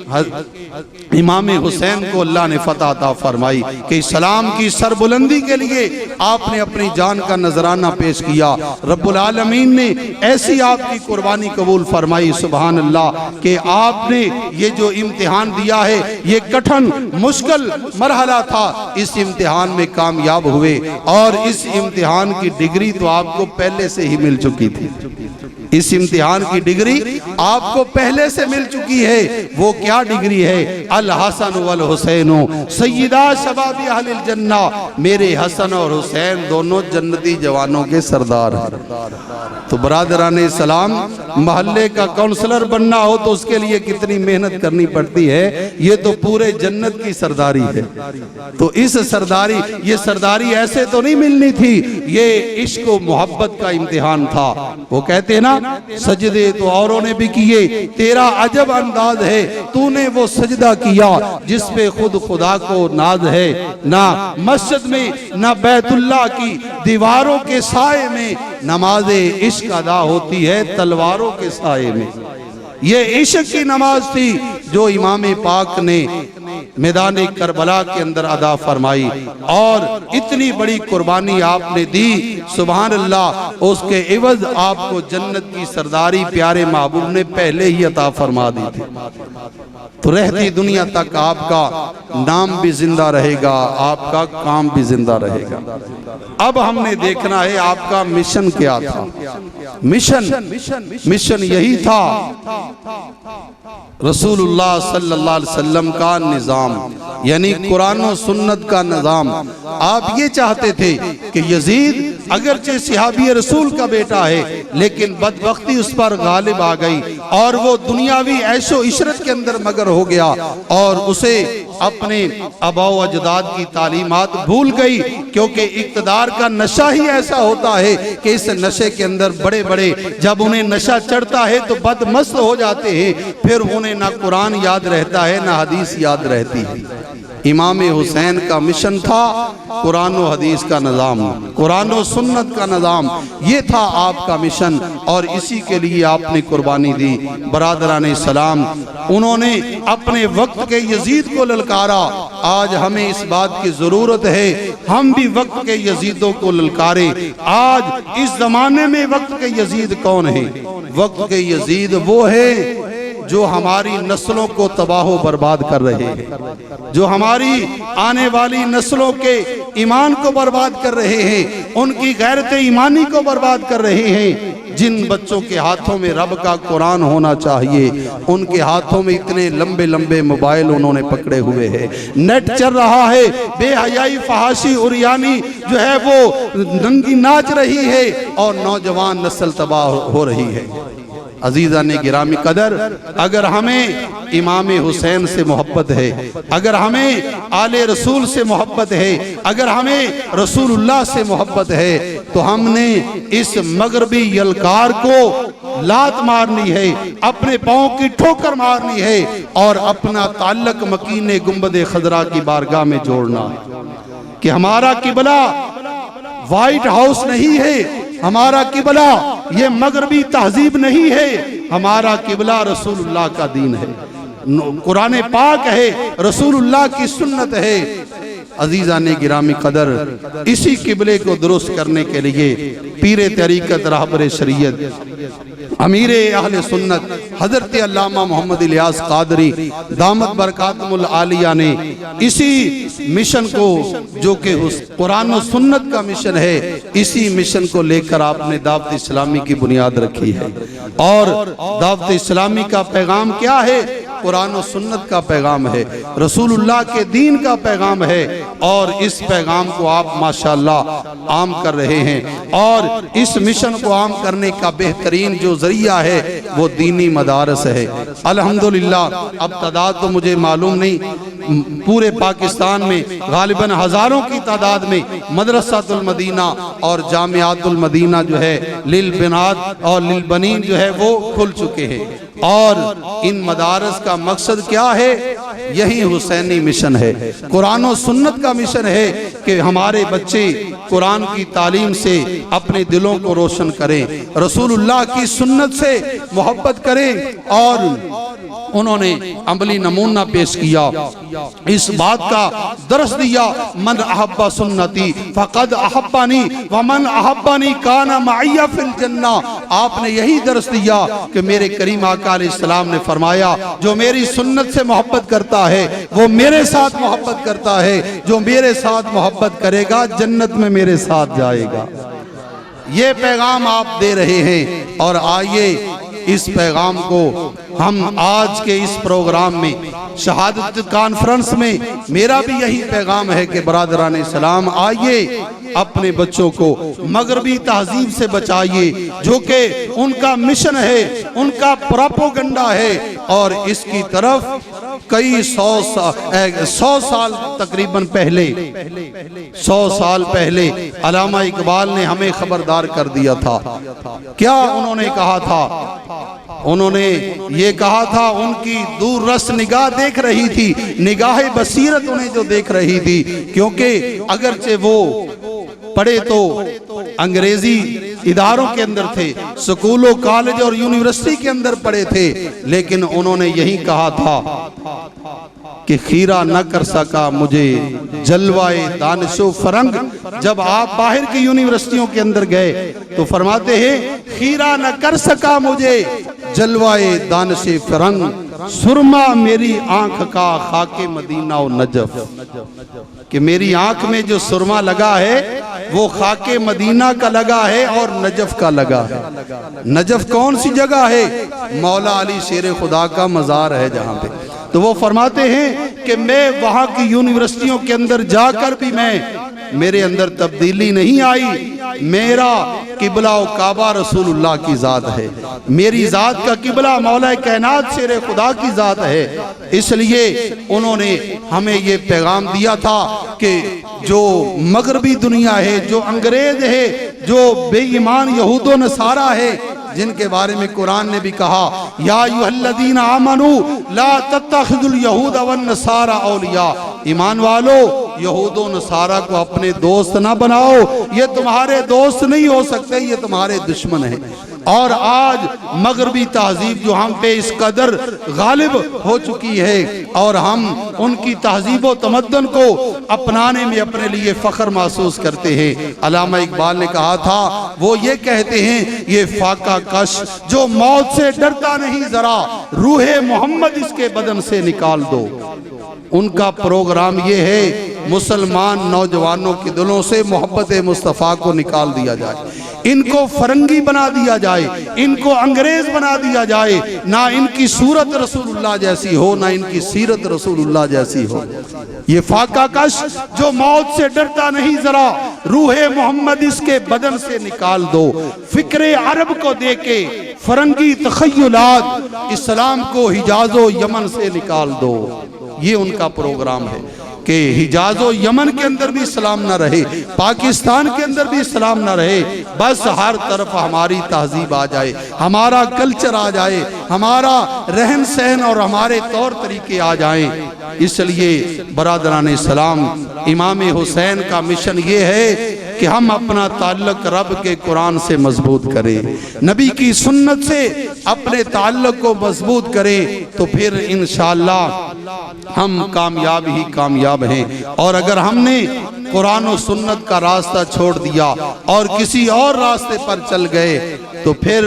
Speaker 6: امام حسین کو اللہ نے فتح عطا فرمائی کہ اسلام کی سربلندی کے لیے آپ نے اپنی جان کا نذرانہ پیش کیا۔ رب العالمین نے ایسی آپ کی قربانی قبول فرمائی، سبحان اللہ، کہ آپ نے یہ جو امتحان دیا ہے یہ کٹھن مشکل مرحلہ تھا، اس امتحان میں کامیاب ہوئے اور اس امتحان کی ڈگری تو آپ کو پہلے سے ہی مل چکی تھی۔ اس امتحان کی ڈگری آپ کو پہلے سے مل چکی ہے۔ وہ کیا ڈگری ہے؟ الحسن والحسین سیدہ شباب اہل الجنہ، میرے حسن اور حسین دونوں جنتی جوانوں کے سردار ہیں۔ تو برادران اسلام، محلے کا کونسلر بننا ہو تو اس کے لیے کتنی محنت کرنی پڑتی ہے، یہ تو پورے جنت کی سرداری ہے۔ تو اس سرداری، یہ سرداری ایسے تو نہیں ملنی تھی، یہ عشق و محبت کا امتحان تھا۔ وہ کہتے ہیں نا، سجدے تو اوروں نے بھی کیے، تیرا عجب انداز ہے، تو نے وہ سجدہ کیا جس پہ خود خدا کو ناز ہے۔ نہ مسجد میں نہ بیت اللہ کی دیواروں کے سائے میں نماز عشق ادا ہوتی ہے، تلواروں کے سائے میں۔ یہ عشق کی نماز تھی جو امام پاک نے میدان کربلا کے اندر ادا فرمائی، اور اتنی بڑی قربانی آپ نے دی، سبحان اللہ، اس کے عوض آپ کو جنت کی سرداری پیارے محبوب نے پہلے ہی عطا فرما دی تھی۔ تو رہتی دنیا تک آپ کا نام بھی زندہ رہے گا، آپ کا کام بھی زندہ رہے گا۔ اب ہم نے دیکھنا ہے آپ کا مشن کیا تھا۔ مشن یہی تھا، رسول اللہ صلی اللہ علیہ وسلم کا نظام، یعنی قرآن و سنت کا نظام۔ آپ یہ چاہتے تھے کہ یزید اگرچہ صحابی رسول کا بیٹا ہے لیکن بدبختی اس پر غالب آ گئی اور وہ دنیاوی عیش و عشرت کے اندر مگر ہو گیا اور اسے اپنے آباء و اجداد کی تعلیمات بھول گئی، کیونکہ اقتدار کا نشہ ہی ایسا ہوتا ہے کہ اس نشے کے اندر بڑے بڑے جب انہیں نشہ چڑھتا ہے تو بدمست ہو جاتے ہیں، پھر انہیں نہ قرآن یاد رہتا ہے نہ حدیث یاد رہتی ہے۔ امام حسین کا مشن تھا قرآن و حدیث کا نظام، قرآن و سنت کا نظام، یہ تھا آپ کا مشن، اور اسی کے لیے آپ نے قربانی دی۔ برادران اسلام، انہوں نے اپنے وقت کے یزید کو للکارا۔ آج ہمیں اس بات کی ضرورت ہے ہم بھی وقت کے یزیدوں کو للکاریں۔ آج اس زمانے میں وقت کے یزید کون ہیں؟ وقت کے یزید وہ ہیں جو ہماری نسلوں کو تباہ و برباد کر رہے ہیں، جو ہماری آنے والی نسلوں کے ایمان کو برباد کر رہے ہیں، ان کی غیرت ایمانی کو برباد کر رہے ہیں۔ جن بچوں کے ہاتھوں میں رب کا قرآن ہونا چاہیے، ان کے ہاتھوں میں اتنے لمبے لمبے موبائل انہوں نے پکڑے ہوئے ہیں، نیٹ چل رہا ہے، بے حیائی فحاشی عریانی جو ہے وہ ننگی ناچ رہی ہے اور نوجوان نسل تباہ ہو رہی ہے۔ عزیزان گرامی قدر، اگر ہمیں امام حسین سے محبت ہے، اگر ہمیں آل رسول سے محبت ہے، اگر ہمیں رسول اللہ سے محبت ہے، تو ہم نے اس مغربی یلکار کو لات مارنی ہے، اپنے پاؤں کی ٹھوکر مارنی ہے اور اپنا تعلق مکین گنبد خضرا کی بارگاہ میں جوڑنا ہے کہ ہمارا قبلہ وائٹ ہاؤس نہیں ہے، ہمارا قبلہ یہ مغربی تہذیب نہیں ہے، ہمارا قبلہ رسول اللہ کا دین ہے، قرآن پاک ہے، رسول اللہ کی سنت ہے۔ عزیزان گرامی قدر، اسی قبلے کو درست کرنے کے لیے پیر طریقت رہبر شریعت امیر اہل سنت حضرت علامہ محمد الیاس قادری دامت برکاتہم العالیہ نے اسی مشن کو، جو کہ قرآن و سنت کا مشن ہے، اسی مشن کو لے کر آپ نے دعوت اسلامی کی بنیاد رکھی ہے۔ اور دعوت اسلامی کا پیغام کیا ہے؟ قرآن و سنت کا پیغام ہے، رسول اللہ کے دین کا پیغام ہے، اور اس پیغام کو آپ ماشاءاللہ عام کر رہے ہیں، اور اس مشن کو عام کرنے کا بہترین جو ذریعہ ہے وہ دینی مدارس ہے۔ الحمدللہ اب تعداد تو مجھے معلوم نہیں، پورے پاکستان میں غالباً ہزاروں کی تعداد میں مدرسۃ المدینہ اور جامعات المدینہ جو ہے للبنات اور للبنین جو ہے وہ کھل چکے ہیں، اور ان مدارس کا مقصد کیا ہے؟ یہی حسینی مشن ہے، قرآن و سنت کا مشن ہے کہ ہمارے بچے قرآن کی تعلیم سے اپنے دلوں کو روشن کریں، رسول اللہ کی سنت سے محبت کریں، اور انہوں نے عملی نمونہ پیش کیا، اس بات کا درس دیا، من احب سنتی فقد احبانی ومن احبانی کان معی فی الجنہ۔ آپ نے یہی درس دیا کہ میرے کریم آقا علیہ السلام نے فرمایا جو میری سنت سے محبت کرتا ہے وہ میرے ساتھ محبت کرتا ہے، جو میرے ساتھ محبت کرے گا جنت میں میرے ساتھ جائے گا۔ یہ پیغام آپ دے رہے ہیں، اور آئیے اس پیغام کو ہم آج کے اس پروگرام میں شہادت کانفرنس میں میرا بھی یہی پیغام ہے کہ برادران اسلام آئیے اپنے بچوں کو مغربی تہذیب سے بچائیے، جو کہ ان کا مشن ہے، ان کا پراپوگنڈا ہے، اور اس کی طرف کئی سو سال تقریباً پہلے 100 سال پہلے علامہ اقبال نے ہمیں خبردار کر دیا تھا۔ کیا انہوں نے کہا تھا؟ انہوں نے یہ کہا تھا، ان کی دور رس نگاہ دیکھ رہی تھی، نگاہ بصیرت انہیں جو دیکھ رہی تھی، کیونکہ اگرچہ وہ پڑھے تو انگریزی اداروں کے اندر تھے، سکولوں کالج اور یونیورسٹی کے اندر پڑھے تھے، لیکن انہوں نے یہی کہا تھا کہ خیرہ نہ کر سکا مجھے جلوائے دانش و فرنگ۔ جب آپ باہر کی یونیورسٹیوں کے اندر گئے تو فرماتے ہیں خیرہ نہ کر سکا مجھے جلوائے دانش فرنگ، سرما میری آنکھ کا خاک مدینہ و نجف، کہ میری آنکھ میں جو سرما لگا ہے وہ خاک مدینہ کا لگا ہے اور نجف کا لگا ہے۔ نجف کون سی جگہ ہے؟ مولا علی شیر خدا کا مزار ہے جہاں پہ۔ تو وہ فرماتے ہیں کہ میں وہاں کی یونیورسٹیوں کے اندر جا کر بھی میرے اندر تبدیلی نہیں آئی، میرا قبلہ و کعبہ رسول اللہ کی ذات ہے، میری ذات کا قبلہ مولا کائنات شیر خدا کی ذات ہے۔ اس لیے انہوں نے ہمیں یہ پیغام دیا تھا کہ جو مغربی دنیا ہے، جو انگریز ہے، جو بے ایمان یہود و نصارہ ہے، جن کے بارے میں قرآن نے بھی کہا یا ایھا الذین آمنوا لا تتخذوا الیہود والنصارى اولیاء، ایمان والو یہود و نصارہ کو اپنے دوست نہ بناؤ، یہ تمہارے دوست نہیں ہو سکتے، یہ تمہارے دشمن ہیں۔ اور آج مغربی تہذیب جو ہم پہ اس قدر غالب ہو چکی ہے، اور ہم ان کی تہذیب و تمدن کو اپنانے میں اپنے لیے فخر محسوس کرتے ہیں۔ علامہ اقبال نے کہا تھا، وہ یہ کہتے ہیں یہ فاقہ کش جو موت سے ڈرتا نہیں ذرا، روح محمد اس کے بدن سے نکال دو۔ ان کا پروگرام یہ ہے مسلمان نوجوانوں کے دلوں سے محبت مصطفیٰ کو نکال دیا جائے، ان کو فرنگی بنا دیا جائے، ان کو انگریز بنا دیا جائے، نہ ان کی صورت رسول اللہ جیسی ہو، نہ ان کی سیرت رسول اللہ جیسی ہو۔ یہ فاقہ کش جو موت سے ڈرتا نہیں ذرا، روح محمد اس کے بدن سے نکال دو، فکر عرب کو دے کے فرنگی تخیلات اسلام کو حجاز و یمن سے نکال دو۔ یہ ان کا پروگرام ہے کہ حجاز و یمن کے اندر بھی اسلام نہ رہے، پاکستان کے اندر بھی اسلام نہ رہے، بس ہر طرف ہماری تہذیب آ جائے، ہمارا کلچر آ جائے، ہمارا رہن سہن اور ہمارے طور طریقے آ جائیں۔ اس لیے برادران اسلام، امام حسین کا مشن یہ ہے کہ ہم اپنا تعلق رب کے قرآن سے مضبوط کریں، نبی کی سنت سے اپنے تعلق کو مضبوط کریں، تو پھر انشاءاللہ ہم کامیاب ہی کامیاب ہیں۔ اور اگر ہم نے قرآن و سنت کا راستہ چھوڑ دیا اور کسی اور راستے پر چل گئے تو پھر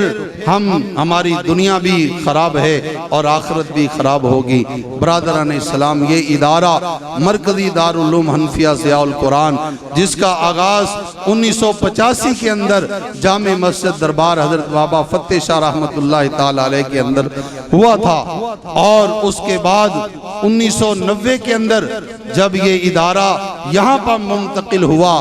Speaker 6: ہماری دنیا بھی خراب ہے اور آخرت بھی خراب ہوگی۔ برادران اسلام، یہ ادارہ مرکزی دارالعلوم حنفیہ ضیاء القرآن، جس کا آغاز 1985 کے اندر جامع مسجد دربار حضرت بابا فتح شاہ رحمت اللہ تعالی علیہ کے اندر ہوا تھا، اور اس کے بعد 1990 کے اندر جب یہ ادارہ یہاں پر منتقل ہوا،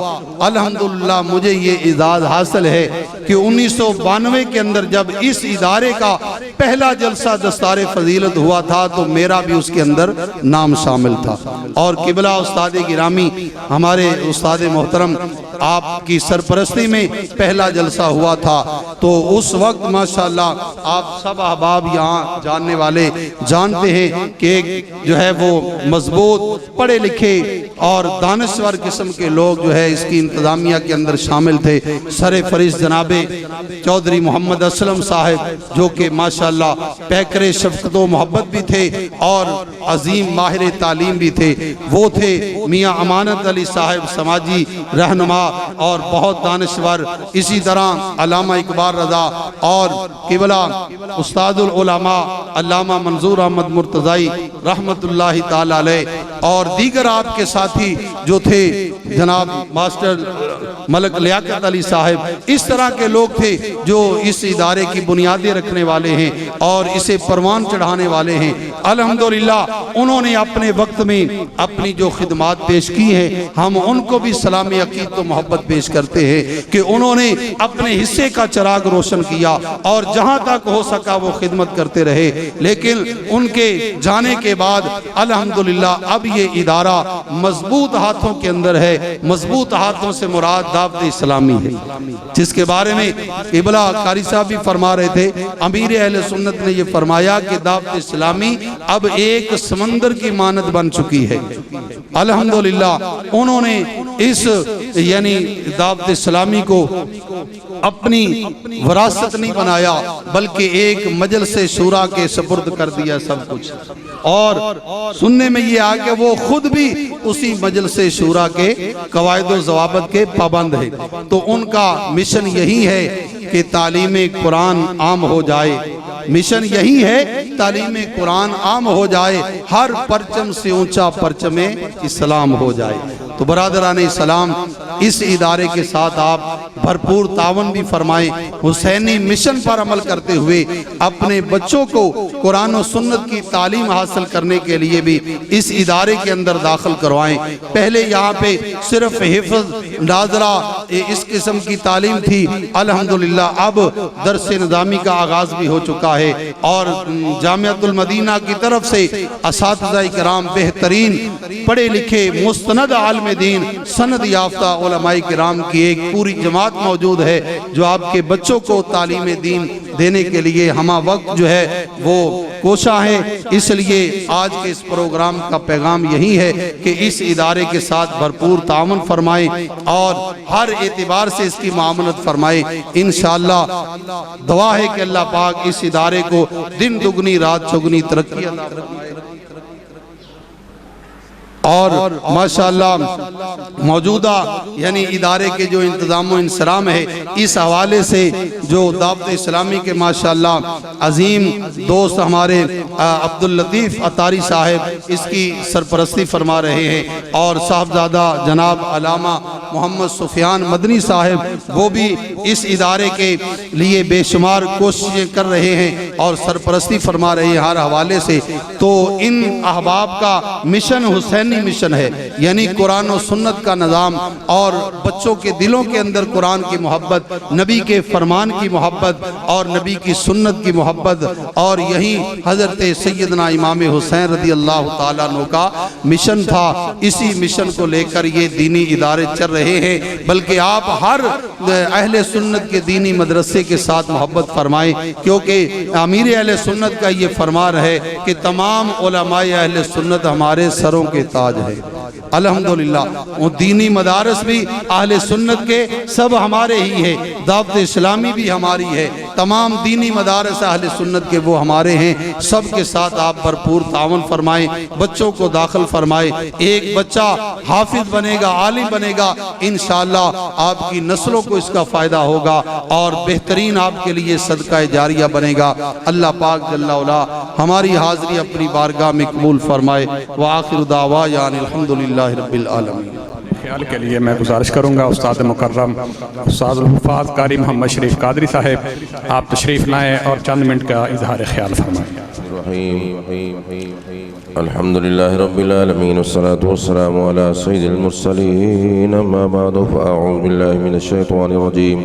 Speaker 6: الحمدللہ مجھے یہ اعزاز حاصل ہے کہ 1992 کے اندر جب اس ادارے کا پہلا جلسہ دستار فضیلت ہوا تھا تو میرا بھی اس کے اندر نام شامل تھا، اور قبلہ استاد گرامی ہمارے استاد محترم آپ کی سرپرستی میں پہلا جلسہ ہوا تھا، تو اس وقت ماشاءاللہ آپ سب احباب یہاں جاننے والے جانتے ہیں کہ جو ہے وہ مضبوط پڑھے لکھے اور دانشور قسم کے لوگ جو ہے اس کی انتظامیہ کے اندر شامل تھے۔ سر فریض جناب چودھری محمد اسلم صاحب جو کہ ماشاءاللہ پیکر شفقت و محبت بھی تھے اور عظیم ماہر تعلیم بھی تھے، وہ تھے میاں امانت علی صاحب سماجی رہنما اور بہت دانشور، اسی طرح علامہ اقبال رضا اور قبلہ استاد العلماء علامہ منظور احمد مرتضی رحمت اللہ تعالی علیہ، اور دیگر آپ کے ساتھی جو تھے جناب ماسٹر ملک لیاقت علی صاحب، اس طرح کے لوگ تھے جو اس ادارے کی بنیادیں رکھنے والے ہیں اور اسے پروان چڑھانے والے ہیں۔ الحمدللہ انہوں نے اپنے وقت میں اپنی جو خدمات پیش کی ہیں، ہم ان کو بھی سلام عقیدت و محبت پیش کرتے ہیں کہ انہوں نے اپنے حصے کا چراغ روشن کیا اور جہاں تک ہو سکا وہ خدمت کرتے رہے، لیکن ان کے جانے کے بعد الحمدللہ اب یہ ادارہ مضبوط ہاتھوں کے اندر ہے۔ مضبوط ہاتھوں سے مراد دعوت اسلامی ہے، جس کے بارے میں قبلہ قاری صاحب بھی فرما رہے تھے، امیر اہل سنت نے یہ فرمایا کہ دعوت اسلامی اب ایک سمندر کی مانند بن چکی ہے۔ الحمدللہ انہوں نے اس یعنی دعوت اسلامی کو اپنی وراثت نہیں بنایا بلکہ ایک مجلس شورا کے سپرد کر دیا سب کچھ، اور سننے میں یہ آ کہ وہ خود بھی اسی مجلس شورا کے قواعد و ضوابط کے پابند ہے۔ تو ان کا مشن یہی ہے کہ تعلیم قرآن عام ہو جائے، مشن یہی ہے تعلیم قرآن عام ہو جائے، ہر پرچم سے اونچا پرچم اسلام ہو جائے۔ تو برادران اسلام، اس ادارے کے ساتھ آپ بھرپور تعاون بھی فرمائیں، حسینی مشن پر عمل کرتے ہوئے اپنے بچوں کو قرآن و سنت کی تعلیم حاصل کرنے کے لیے بھی اس ادارے کے اندر داخل کروائیں۔ پہلے یہاں پہ صرف حفظ ناظرہ اس قسم کی تعلیم تھی، الحمدللہ اب درس نظامی کا آغاز بھی ہو چکا ہے، اور جامعۃ المدینہ کی طرف سے اساتذہ کرام بہترین پڑھے لکھے مستند عالم دین سند یافتہ علماء کرام کی ایک پوری جماعت موجود ہے جو آپ کے بچوں کو تعلیم دین دینے کے لیے ہمہ وقت جو ہے وہ کوشاں ہے۔ اس لیے آج کے اس پروگرام کا پیغام یہی ہے کہ اس ادارے کے ساتھ بھرپور تعاون فرمائیں اور ہر اعتبار سے اس کی معاملت فرمائیں۔ انشاءاللہ دعا ہے کہ اللہ پاک اس ادارے کو دن دگنی رات چگنی ترقی عطا فرمائے، اور ماشاءاللہ موجودہ یعنی ادارے کے جو انتظام و انصرام ہے، اس حوالے سے جو دعوت اسلامی کے ماشاءاللہ عظیم دوست ہمارے عبداللطیف عطاری صاحب اس کی سرپرستی فرما رہے ہیں، اور صاحبزادہ جناب علامہ محمد سفیان مدنی صاحب وہ بھی اس ادارے کے لیے بے شمار کوششیں کر رہے ہیں اور سرپرستی فرما رہے ہیں ہر حوالے سے۔ تو ان احباب کا مشن حسینی مشن ہے، یعنی قرآن و سنت کا نظام اور بچوں کے دلوں کے اندر قرآن کی محبت، نبی کے فرمان کی محبت اور نبی کی سنت کی محبت، اور یہی حضرت سیدنا امام حسین رضی اللہ تعالیٰ عنہ کا مشن تھا۔ اسی مشن کو لے کر یہ دینی ادارے چل رہے ہیں، بلکہ آپ ہر اہل سنت کے دینی مدرسے کے ساتھ محبت فرمائیں، کیونکہ امیر اہل سنت کا یہ فرمان ہے کہ تمام علماء اہل سنت ہمارے سروں کے تاج ہے۔ الحمدللہ وہ دینی مدارس بھی اہل سنت کے سب ہمارے ہی ہیں، دعوت اسلامی بھی ہماری ہے، تمام دینی مدارس اہل سنت کے وہ ہمارے ہیں۔ سب کے ساتھ آپ بھرپور تعاون فرمائیں، بچوں کو داخل فرمائیں، ایک بچہ حافظ بنے گا، عالم بنے گا، انشاءاللہ آپ کی نسلوں کو اس کا فائدہ ہوگا اور بہترین آپ کے لیے صدقہ جاریہ بنے گا۔ اللہ پاک جل وعلا ہماری حاضری اپنی بارگاہ میں قبول فرمائے، وآخر دعوانا الحمدللہ رب العالمین۔
Speaker 2: خیال کے لیے میں گزارش کروں گا استاد مکرم استاد الحفاظ قاری محمد شریف قادری صاحب آپ تشریف لائیں اور چند منٹ کا اظہار خیال فرمائیں۔
Speaker 1: الحمدللہ رب العالمین والصلاة والسلام علی سید المرسلین، اما بعد فاعوذ باللہ من الشیطان الرجیم،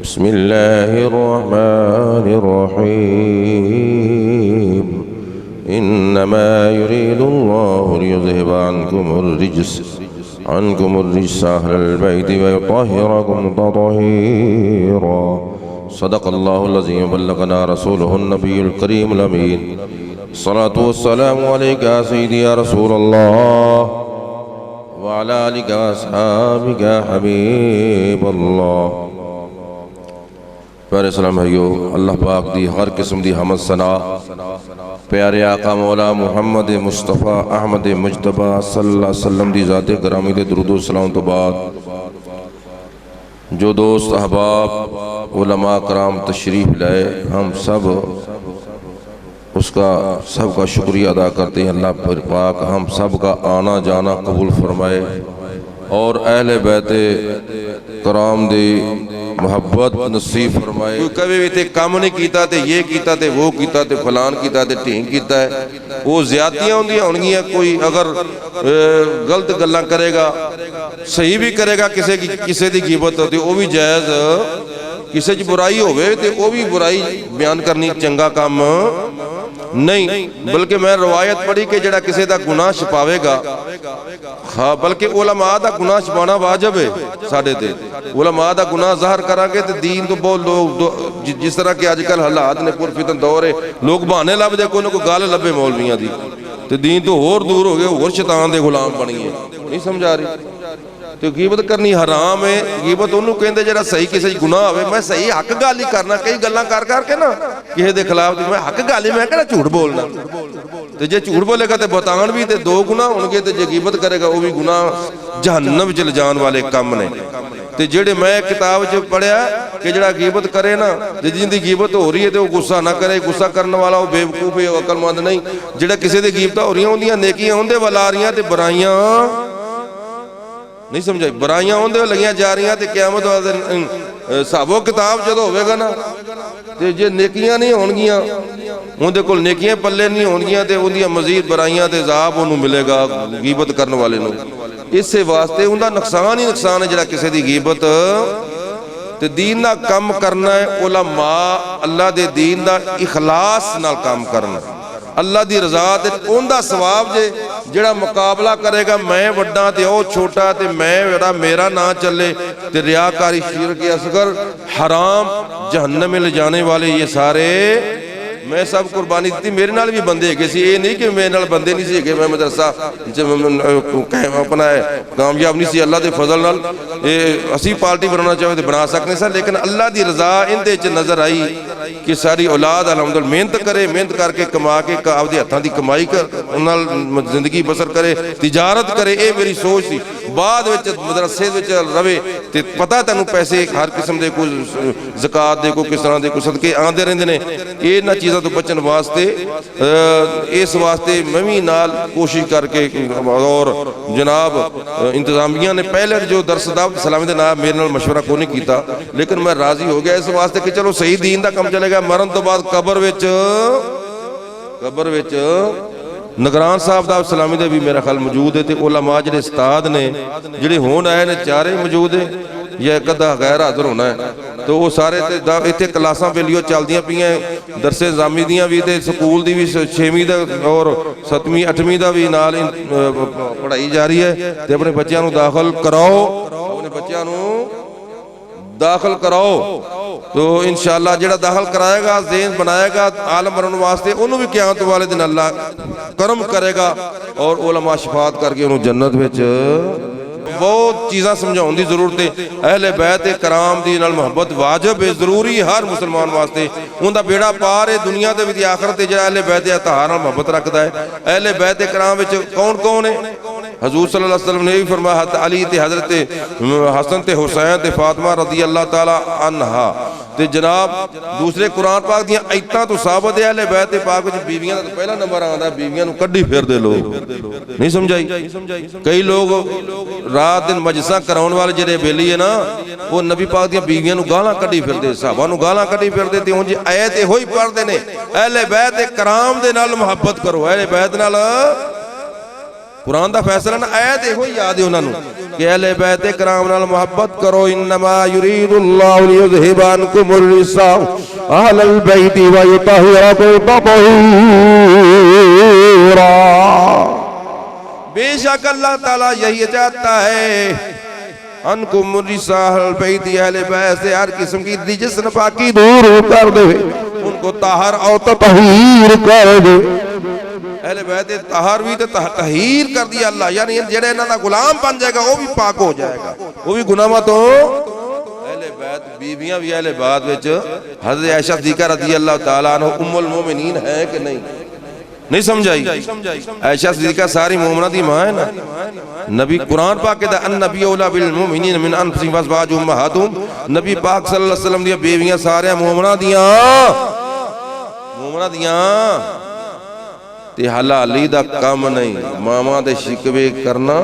Speaker 1: بسم اللہ الرحمن الرحیم، انما يريد الله ليذهب عنكم الرجس عنكم الرجس أهل البيت ويطهركم تطهيرا صدق الله الذي بلغنا رسوله النبي الكريم الأمين الصلاة والسلام عليك يا سيدي يا رسول الله وعلى آلك وأصحابك يا حبيب الله. پیارے اسلام بھائیو، اللہ پاک دی ہر قسم دی حمد ثنا پیارے آقا مولا محمد مصطفیٰ احمد مجتبہ صلی اللہ علیہ وسلم دی ذات گرامی دے درود و سلام تو بعد جو دوست احباب علماء کرام تشریف لائے، ہم سب اس کا سب کا شکریہ ادا کرتے ہیں. اللہ پاک ہم سب کا آنا جانا قبول فرمائے اور اہل بیت کرام دی محبت نصیب فرمائے. کوئی کبھی بھی تے کام نہیں کیتا تے یہ کیتا تے وہ کیتا تے فلان کیتا تے ٹھین کیتا ہے، وہ زیادتیاں ہونگیاں. کوئی اگر غلط گلاں کرے گا، صحیح بھی کرے گا، کسے دی غیبت ہوتی وہ بھی جائز. کسے کی برائی ہوئے تے وہ بھی برائی بیان کرنی چنگا کام نہیں. بلکہ میں روایت پڑھی کہ جڑا کسے دا گناہ چھپاوے گا، ہاں بلکہ علماء دا گناہ چھپانا واجب ہے. ساڑھے تے علماء دا گناہ ظاہر کرا کے تے دین تو بہت لوگ جس طرح کے آج کل حالات نے پر فتن دور ہے، لوگ بہانے لب دے کوئی گال لبے مولویاں دی تے دین تو اور دور ہو گئے، اور شیطان دے غلام بنی ہے. نہیں سمجھا رہی؟ تو غیبت کرنی حرام ہے. غیبت انہوں کہندے جڑا صحیح کسی گناہ ہوئے. میں صحیح حق گالی کرنا، کئی گلاں کر کے نا کسی دے خلاف دی میں حق گالی میں کہنا جھوٹ بولنا. تے جے جھوٹ بولے گا تے بہتان بھی تے دو گناہ ہونگے، تے جے غیبت کرے گا وہ بھی گناہ جہنم چل جان والے کام نے. تے جڑے میں کتاب جو پڑھیا کہ جڑا غیبت کرے نا، جن دی غیبت ہو رہی ہے تے وہ غصہ نہ کرے. غصہ کرنے والا وہ بے وقوف ہے، عقل مند نہیں. جڑا کسی دی غیبتاں ہو رہی ہیں ہوندیاں نیکیاں ہوندے والا آ رہی ہیں تے برائیاں نہیں سمجھائی، برائیاں ہوندے لگیاں جا رہی ہیں. تے قیامت والے دن صحابہ کتاب جدو ہوئے گا نا تے جے نیکیاں نہیں ہونگیاں، اندے کول نیکیاں پلے نہیں ہونگیاں تے اندیاں مزید برائیاں تے عذاب انہوں ملے گا غیبت کرنے والے نو. اس سے واسطے اندہ نقصان ہی نقصان ہے جڑا کسی دی غیبت تے دین دا کم کرنا ہے. علماء اللہ دے دین دا اخلاص نال کام کرنا، اللہ دی رضا تے اندہ ثواب جڑا مقابلہ کرے گا میں وڈا تے او چھوٹا تے میں میرا نہ چلے تے ریاکاری شرک اصغر حرام جہنم میں لے جانے والے یہ سارے میں سب قربانی دیتی. میرے نال بھی بندے گئے سی، یہ نہیں کہ میرے نال بندے نہیں سی گئے. میں مدرسہ اپنا ہے کامیاب نہیں سی. اللہ دے فضل نال اسی پارٹی بنانا چاہے تو بنا سکنے سا، لیکن اللہ دی رضا اندے چ نظر آئی کہ ساری اولاد الحمدللہ محنت کرے، محنت کر کے کما کے آپ دے ہتھاں دی کمائی کر انہاں زندگی بسر کرے، تجارت کرے. اے میری سوچ سی. بعد وچ مدرسے وچ رہے تے پتہ تینوں پیسے ہر قسم دے کوئی زکات دے کوئی کس طرح دے کوئی صدقے آندے رہندے نے. اے نہ چیزاں تو بچن واسطے اس واسطے میں بھی نال کوشش کر کے اور جناب انتظامیہ نے پہلے جو درس دعوت سلامی دے نام میرے نال مشورہ کو نہیں کیتا، لیکن میں راضی ہو گیا اس واسطے کہ چلو صحیح دین دا کم چلے گا. مرن تو بعد قبر وچ نگران صاحب دا سلامی دے بھی میرا خیال موجود ہے تے علماء جڑے استاد نے جڑے ہون آئے نے چارے موجود ہیں یا ایک ادھا غیر حاضر ہونا ہے. تو وہ سارے اتنے کلاساں پہ لیو چل دیاں پی ہیں، درس نظامی دیاں بھی تے سکول دی بھی 6ویں دا اور 7ویں 8ویں دا بھی نال پڑھائی جاری ہے. تے اپنے بچیاں نو داخل کراؤ، اپنے بچیاں نو داخل کراؤ. تو انشاءاللہ جڑا داخل کرائے گا، ذہن بنائے گا عالم بنن واسطے، انہوں بھی قیامت والے دن اللہ کرم کرے گا اور علماء شفاعت کر کے انہوں جنت وچ. بہت چیزاں سمجھاؤں دی ضرورت ہے. اہل بیت کرام دی نال محبت واجب ہے، ضروری ہر مسلمان واسطے. ان دا بیڑا پار ہے دنیا دے وچ آخرت جڑا اہل بیت اطہار نال محبت رکھدا ہے. اہل بیت کرام وچ کون کون ہے؟ حضور صلی اللہ علیہ وسلم نے بھی فرمایا حضرت علی تے حضرت حسن تے حسین تے فاطمہ رضی اللہ تعالی عنہا تے جناب دوسرے قرآن پاک دیاں ایتاں تو ثابت ہے اہل بیت پاک وچ بیویاں دا پہلا نمبر آندا ہے. بیویاں نو کڈی پھر دے لوگ نہیں سمجھائی. کئی لوگ رات دن مجلساں کراون والے جڑے بیلی ہے نا وہ نبی پاک دیاں بیویاں نو گالاں کڈی پھر دے، صحابہ نو گالاں کڈی پھر دے. تے ہن جی ایت ہوئی پڑھ دے نے اہل بیت کرام دے نال محبت کرو. اہل بیت نال قرآن دا فیصلہ نا آیت ہو یاد ہے انہوں کہ اہل بیت کرام نال محبت کرو. انما یرید اللہ لیذہب عنکم الرجس اہل البیت ویطہرکم تطہیرا. بے شک اللہ تعالیٰ یہی چاہتا ہے انکم الرسال بیت اہل بیت سے ہر قسم کی رجس نپاکی دور کر دے ان کو طاہر اور تطہیر کر دے اہل بیت طاہر بھی تطہیر کر دیا اللہ یعنی جڑے انہاں دا غلام بن جائے گا وہ بھی پاک ہو جائے گا وہ بھی گناہاں تو اہل بیت بیویاں بھی اہل بیت وچ حضرت عائشہ صدیقہ رضی اللہ تعالیٰ عنہ ام المومنین ہے کہ نہیں سمجھائی عائشہ صدیقہ ساری مومنہ دی ماں ہے نا نبی قرآن پاک کہتا ہے النبی اولا بالمومنین من انفسہم وازواجہم امہاتہم نبی پاک صلی اللہ علیہ وسلم دی بیویاں سارے مومنہ دیاں تے حلالی دا کم نہیں ماما دے شکوے کرنا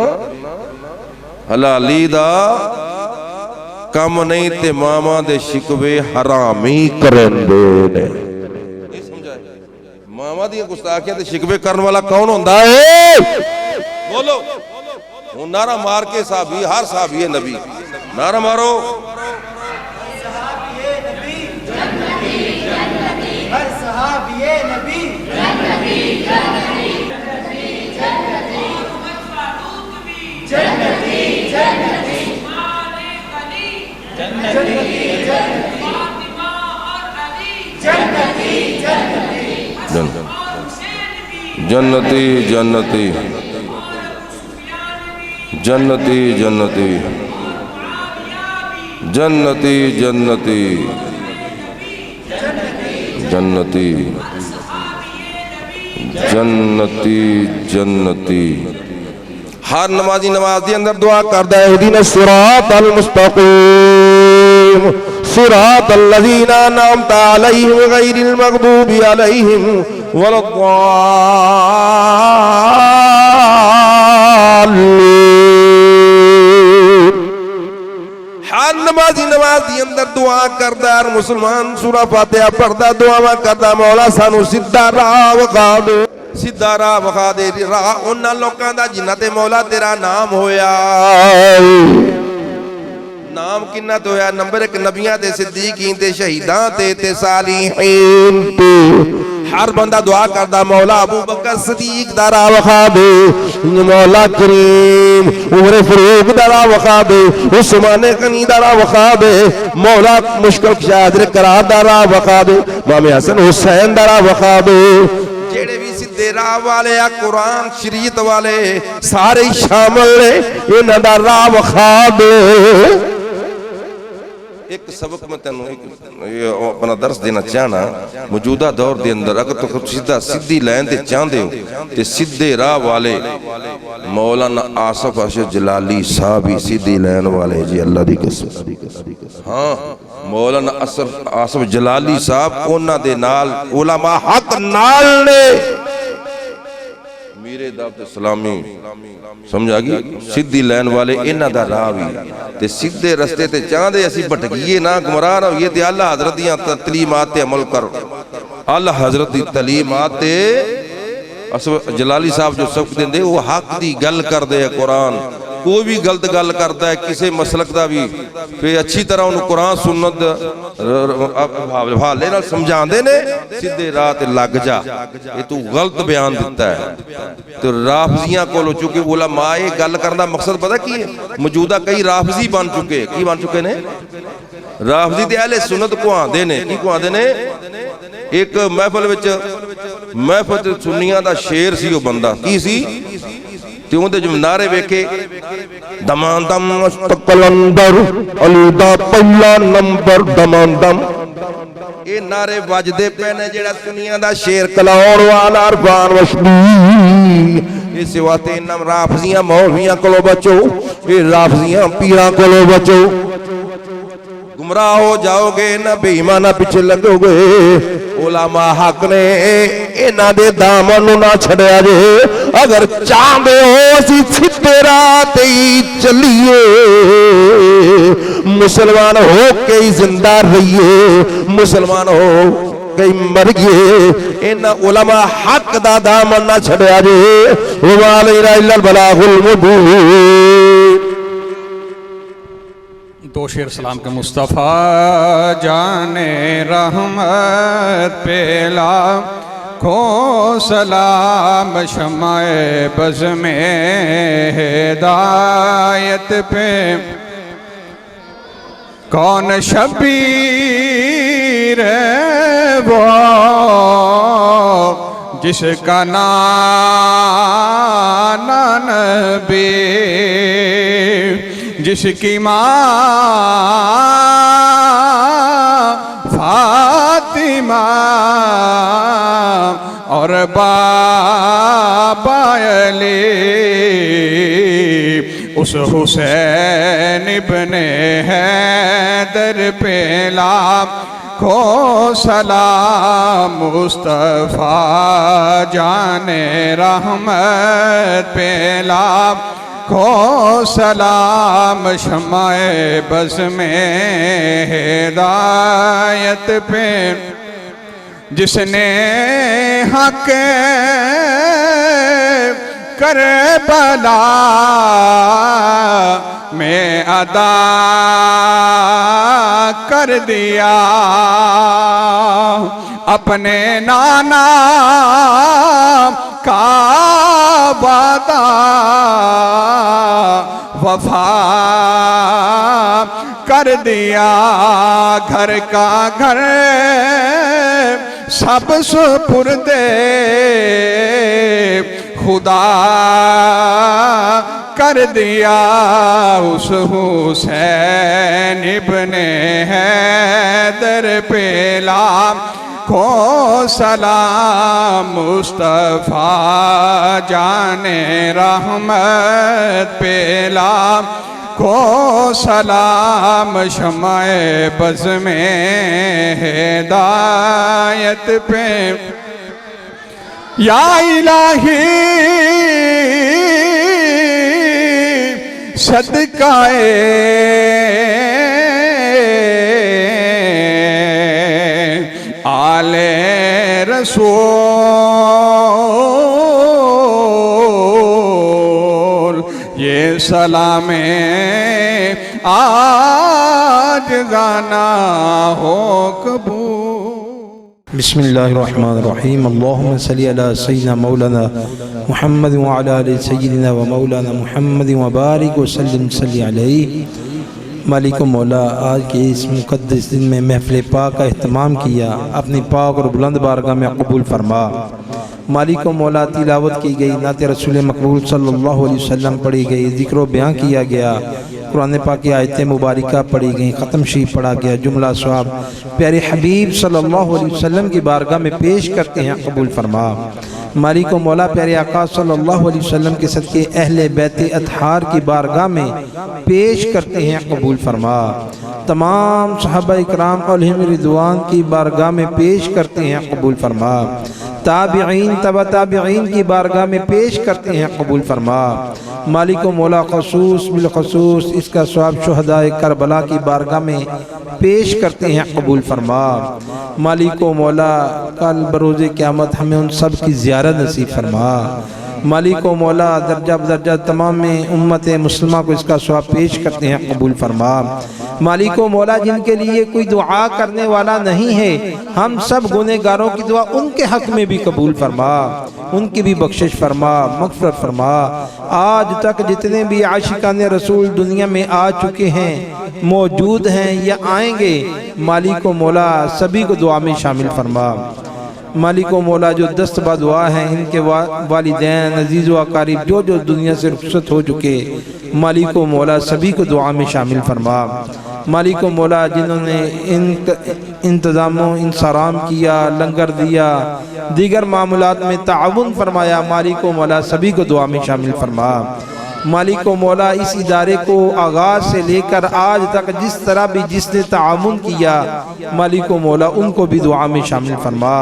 Speaker 1: حلالی دا کم نہیں تے ماما دے شکوے حرامی کرن دے ماما دی گستاخیاں تے شکوے کرن والا کون ہوندا ہے بولو وہ نعرہ مار کے صحابی ہر صحابی نبی نعرہ مارو
Speaker 4: ہر صحابی نبی
Speaker 1: جنتی جنتی جنتی جنتی جنتی جنتی جنتی جنتی جنتی ہر نمازی نماز دی اندر دعا کردا ہے اہدنا الصراط المستقیم صراط الذین انعمت علیہم غیر المغضوب علیہم ولا الضالین ہر نمازی نماز دی اندر دعا کردا ہر مسلمان سورہ فاتحہ پڑھدا دعا کردا مولا سانو سیدھا راہ وکھا دے سیدھا راہ وکھا دے راہ انہاں لوکاں دا جنہاں تے مولا تیرا نام ہویا نام کنہ تو ہویا نمبر 1 نبیاں تے صدیقین تے شہیداں تے صالحین تے ہر بندہ دعا کردا مولا ابو بکر صدیق دا راہ وکھا دے مولا کریم عمر فاروق دا راہ وکھا دے عثمان غنی دا راہ وکھا دے مولا مشکل کشا حضرت قرار دا راہ وکھا دے امام حسن حسین دا راہ وکھا دے جڑے بھی سیدھے راہ والے آ قرآن شریعت والے سارے شامل نے انہاں دا راہ وکھا دے ایک سبق میں تینوں اپنا درس دینا چاہنا موجودہ دور دے اندر اگر تو سیدھی لائن دے چاہندے ہو تے سیدھے راہ والے مولانا آصف اشرف جلالی صاحب ہی سیدھی لائن والے جی اللہ دی قسم ہاں مولانا آصف جلالی صاحب انہاں دے نال علماء حق نال نے میرے دعوت اسلامی سمجھا گی سیدھی لین والے انہاں دا راہ بھی تے سیدھے رستے تے چاہندے اسی بھٹکیے نہ گمراہ نہ ہوئیے تے اللہ حضرت دیاں تعلیمات تے عمل کر اللہ حضرت دی تعلیمات تے جلالی صاحب جو سبق دیندے وہ حق دی گل کر دے قرآن کوئی بھی غلط گل کرتا ہے کسی مسلک دا بھی پھر اچھی طرح انہوں قرآن سنت حوالے نال سمجھاندے نے سیدھے راہ تے لگ جا یہ تو غلط بیان دیتا ہے تو رافضیاں کو لو چکے علماء گل کرنا مقصد پتہ کی ہے موجودہ کئی رافضی بن چکے کی بن چکے نے رافضی تے اہل سنت کو آندے نے کی کو آندے نے ایک محفل سنیاں دا شیر سی وہ بندہ کی سی تیوں دے جو نعرے ویکھے دمان دم مستقلندر علی دا پہلا نمبر دمان دم اے نعرے وجدے پہنے جڑا سنیاں دا شیر کلاؤڑ والا عرفان وشبی اے سواتے انم رافضیاں مولویاں کلو بچو اے رافضیاں پیران کلو بچو گمراہ ہو جاؤ گے نہ بے ایمانہ پیچھے لگو گے علماء حق نے انہاں دے دامن نہ چھڑیا جے اگر چاہندے ہو اسی سیدھے راہ تے چلیے مسلمان ہو کے زندہ رہیے مسلمان ہو کئی مر گئے انہاں علماء حق دا دامن نہ چھڑیا جے وما علینا الا البلاغ المبین
Speaker 2: دو شیر سلام کے مصطفیٰ جان رحمت پیلا کھو سلام شمع بز میں ہدایت پہ کون شبیر ہے وہ جس کا نانا نبی جس کی ماں فاطمہ اور بابا علی اس حسین ابن حیدر پہ لاکھوں سلام مصطفیٰ جان رحمت پہ لاکھوں سلام شمع بز میں ہدایت پہ جس نے حق کربلا میں ادا کر دیا اپنے نانا کا وعدہ وفا کر دیا گھر کا گھر سب سپرد خدا کر دیا اس حسین ابن حیدر پہ لاکھوں سلام مصطفیٰ جان رحمت پہ لاکھوں سلام شمع بز میں ہدایت پہ یا الہی صدقہ آل رسول یہ سلام آج گانا ہو قبول
Speaker 7: بسم اللہ الرحمن الرحیم اللہم صلی علی سیدنا مولانا محمد وعلی آل سیدنا و مولانا محمد وبارک وسلم صلی علیہ مالک و مولا آج کے اس مقدس دن میں محفل پاک کا اہتمام کیا اپنی پاک اور بلند بارگاہ میں قبول فرما مالک و مولا تلاوت کی گئی نعت رسول مقبول صلی اللہ علیہ وسلم پڑھی گئی ذکر و بیان کیا گیا قرآن پاک کی آیتیں مبارکہ پڑھی گئیں ختم شریف پڑھا گیا جملہ ثواب پیارے حبیب صلی اللہ علیہ وسلم کی بارگاہ میں پیش کرتے ہیں قبول فرما مالک و مولا پیارے آقا صلی اللہ علیہ وسلم کے صدقے اہل بیت اطہار کی بارگاہ میں پیش کرتے ہیں قبول فرما تمام صحابہ اکرام علیہم رضوان کی بارگاہ میں پیش کرتے ہیں قبول فرما تابعین تبع تابعین کی بارگاہ میں پیش کرتے ہیں قبول فرما مالک و مولا خصوص بالخصوص اس کا ثواب شہداء کربلا کی بارگاہ میں پیش کرتے ہیں قبول فرما مالک و مولا کل بروز قیامت ہمیں ان سب کی زیارت نصیب فرما مالک و مولا درجہ بدرجہ تمام میں امت مسلمہ کو اس کا ثواب پیش کرتے ہیں قبول فرما مالک و مولا جن کے لیے کوئی دعا کرنے والا نہیں ہے ہم سب گنہگاروں کی دعا ان کے حق میں بھی قبول فرما ان کی بھی بخشش فرما مغفرت فرما آج تک جتنے بھی عاشقان رسول دنیا میں آ چکے ہیں موجود ہیں یا آئیں گے مالک و مولا سبھی کو دعا میں شامل فرما مالک و مولا جو دست با دعا ہیں ان کے والدین عزیز و اقارب جو دنیا سے رخصت ہو چکے مالک و مولا سبھی کو دعا میں شامل فرما مالک و مولا جنہوں نے انتظام و انصرام کیا لنگر دیا دیگر معاملات میں تعاون فرمایا مالک و مولا سبھی کو دعا میں شامل فرما مالک و مولا اس ادارے کو آغاز سے لے کر آج تک جس طرح بھی جس نے تعاون کیا مالک و مولا ان کو بھی دعا میں شامل فرما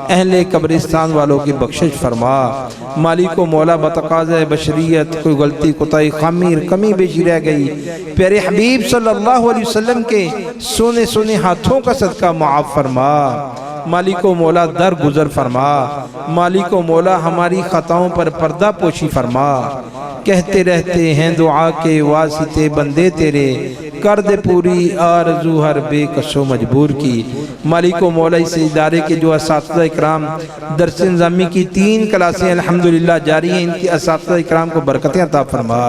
Speaker 7: اہل قبرستان والوں کی بخشش فرما مالک و مولا بتقاضۂ بشریت کوئی غلطی کوتاہی خامیر کمی بیشی رہ گئی پیارے حبیب صلی اللہ علیہ وسلم کے سونے سونے ہاتھوں کا صدقہ معاف فرما مالک و مولا در گزر فرما مالک و مولا ہماری خطاؤں پر پردہ پوشی فرما کہتے رہتے ہیں دعا کے واسطے بندے تیرے کر دے پوری آرزو ہر بے کس و مجبور کی۔ مالک و مولا اس ادارے کے جو اساتذہ اکرام درس نظامی کی 3 کلاسیں الحمدللہ جاری ہیں، ان کی اساتذہ اکرام کو برکتیں عطا فرما۔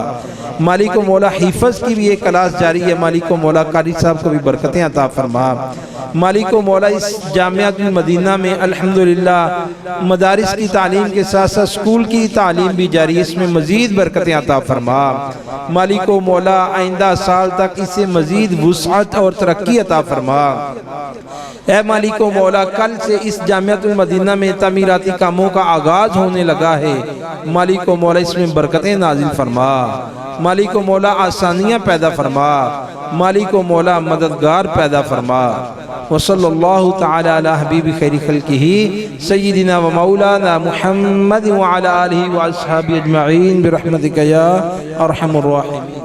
Speaker 7: مالک و مولا حفظ کی بھی ایک کلاس جاری ہے، مالک و مولا قاری صاحب کو بھی برکتیں عطا فرما۔ مالک و مولا اس جامعۃ المدینہ میں الحمدللہ مدارس کی تعلیم کے ساتھ ساتھ اسکول کی تعلیم بھی جاری ہے، اس میں مزید برکتیں عطا فرما۔ مالک و مولا آئندہ سال تک اسے مزید وسعت اور ترقی عطا فرما۔ اے مالک و مولا کل سے اس جامعۃ المدینہ میں تعمیراتی کاموں کا آغاز ہونے لگا ہے، مالک و مولا اس میں برکتیں نازل فرما۔ مالک و مولا آسانیاں پیدا فرما، مالک و مولا مددگار پیدا فرما۔ وصلی اللہ تعالی علی حبیب خیر خلقہ سیدنا و مولانا محمد وعلی آلہ و اصحابہ اجمعین برحمتک یا ارحم الراحمین۔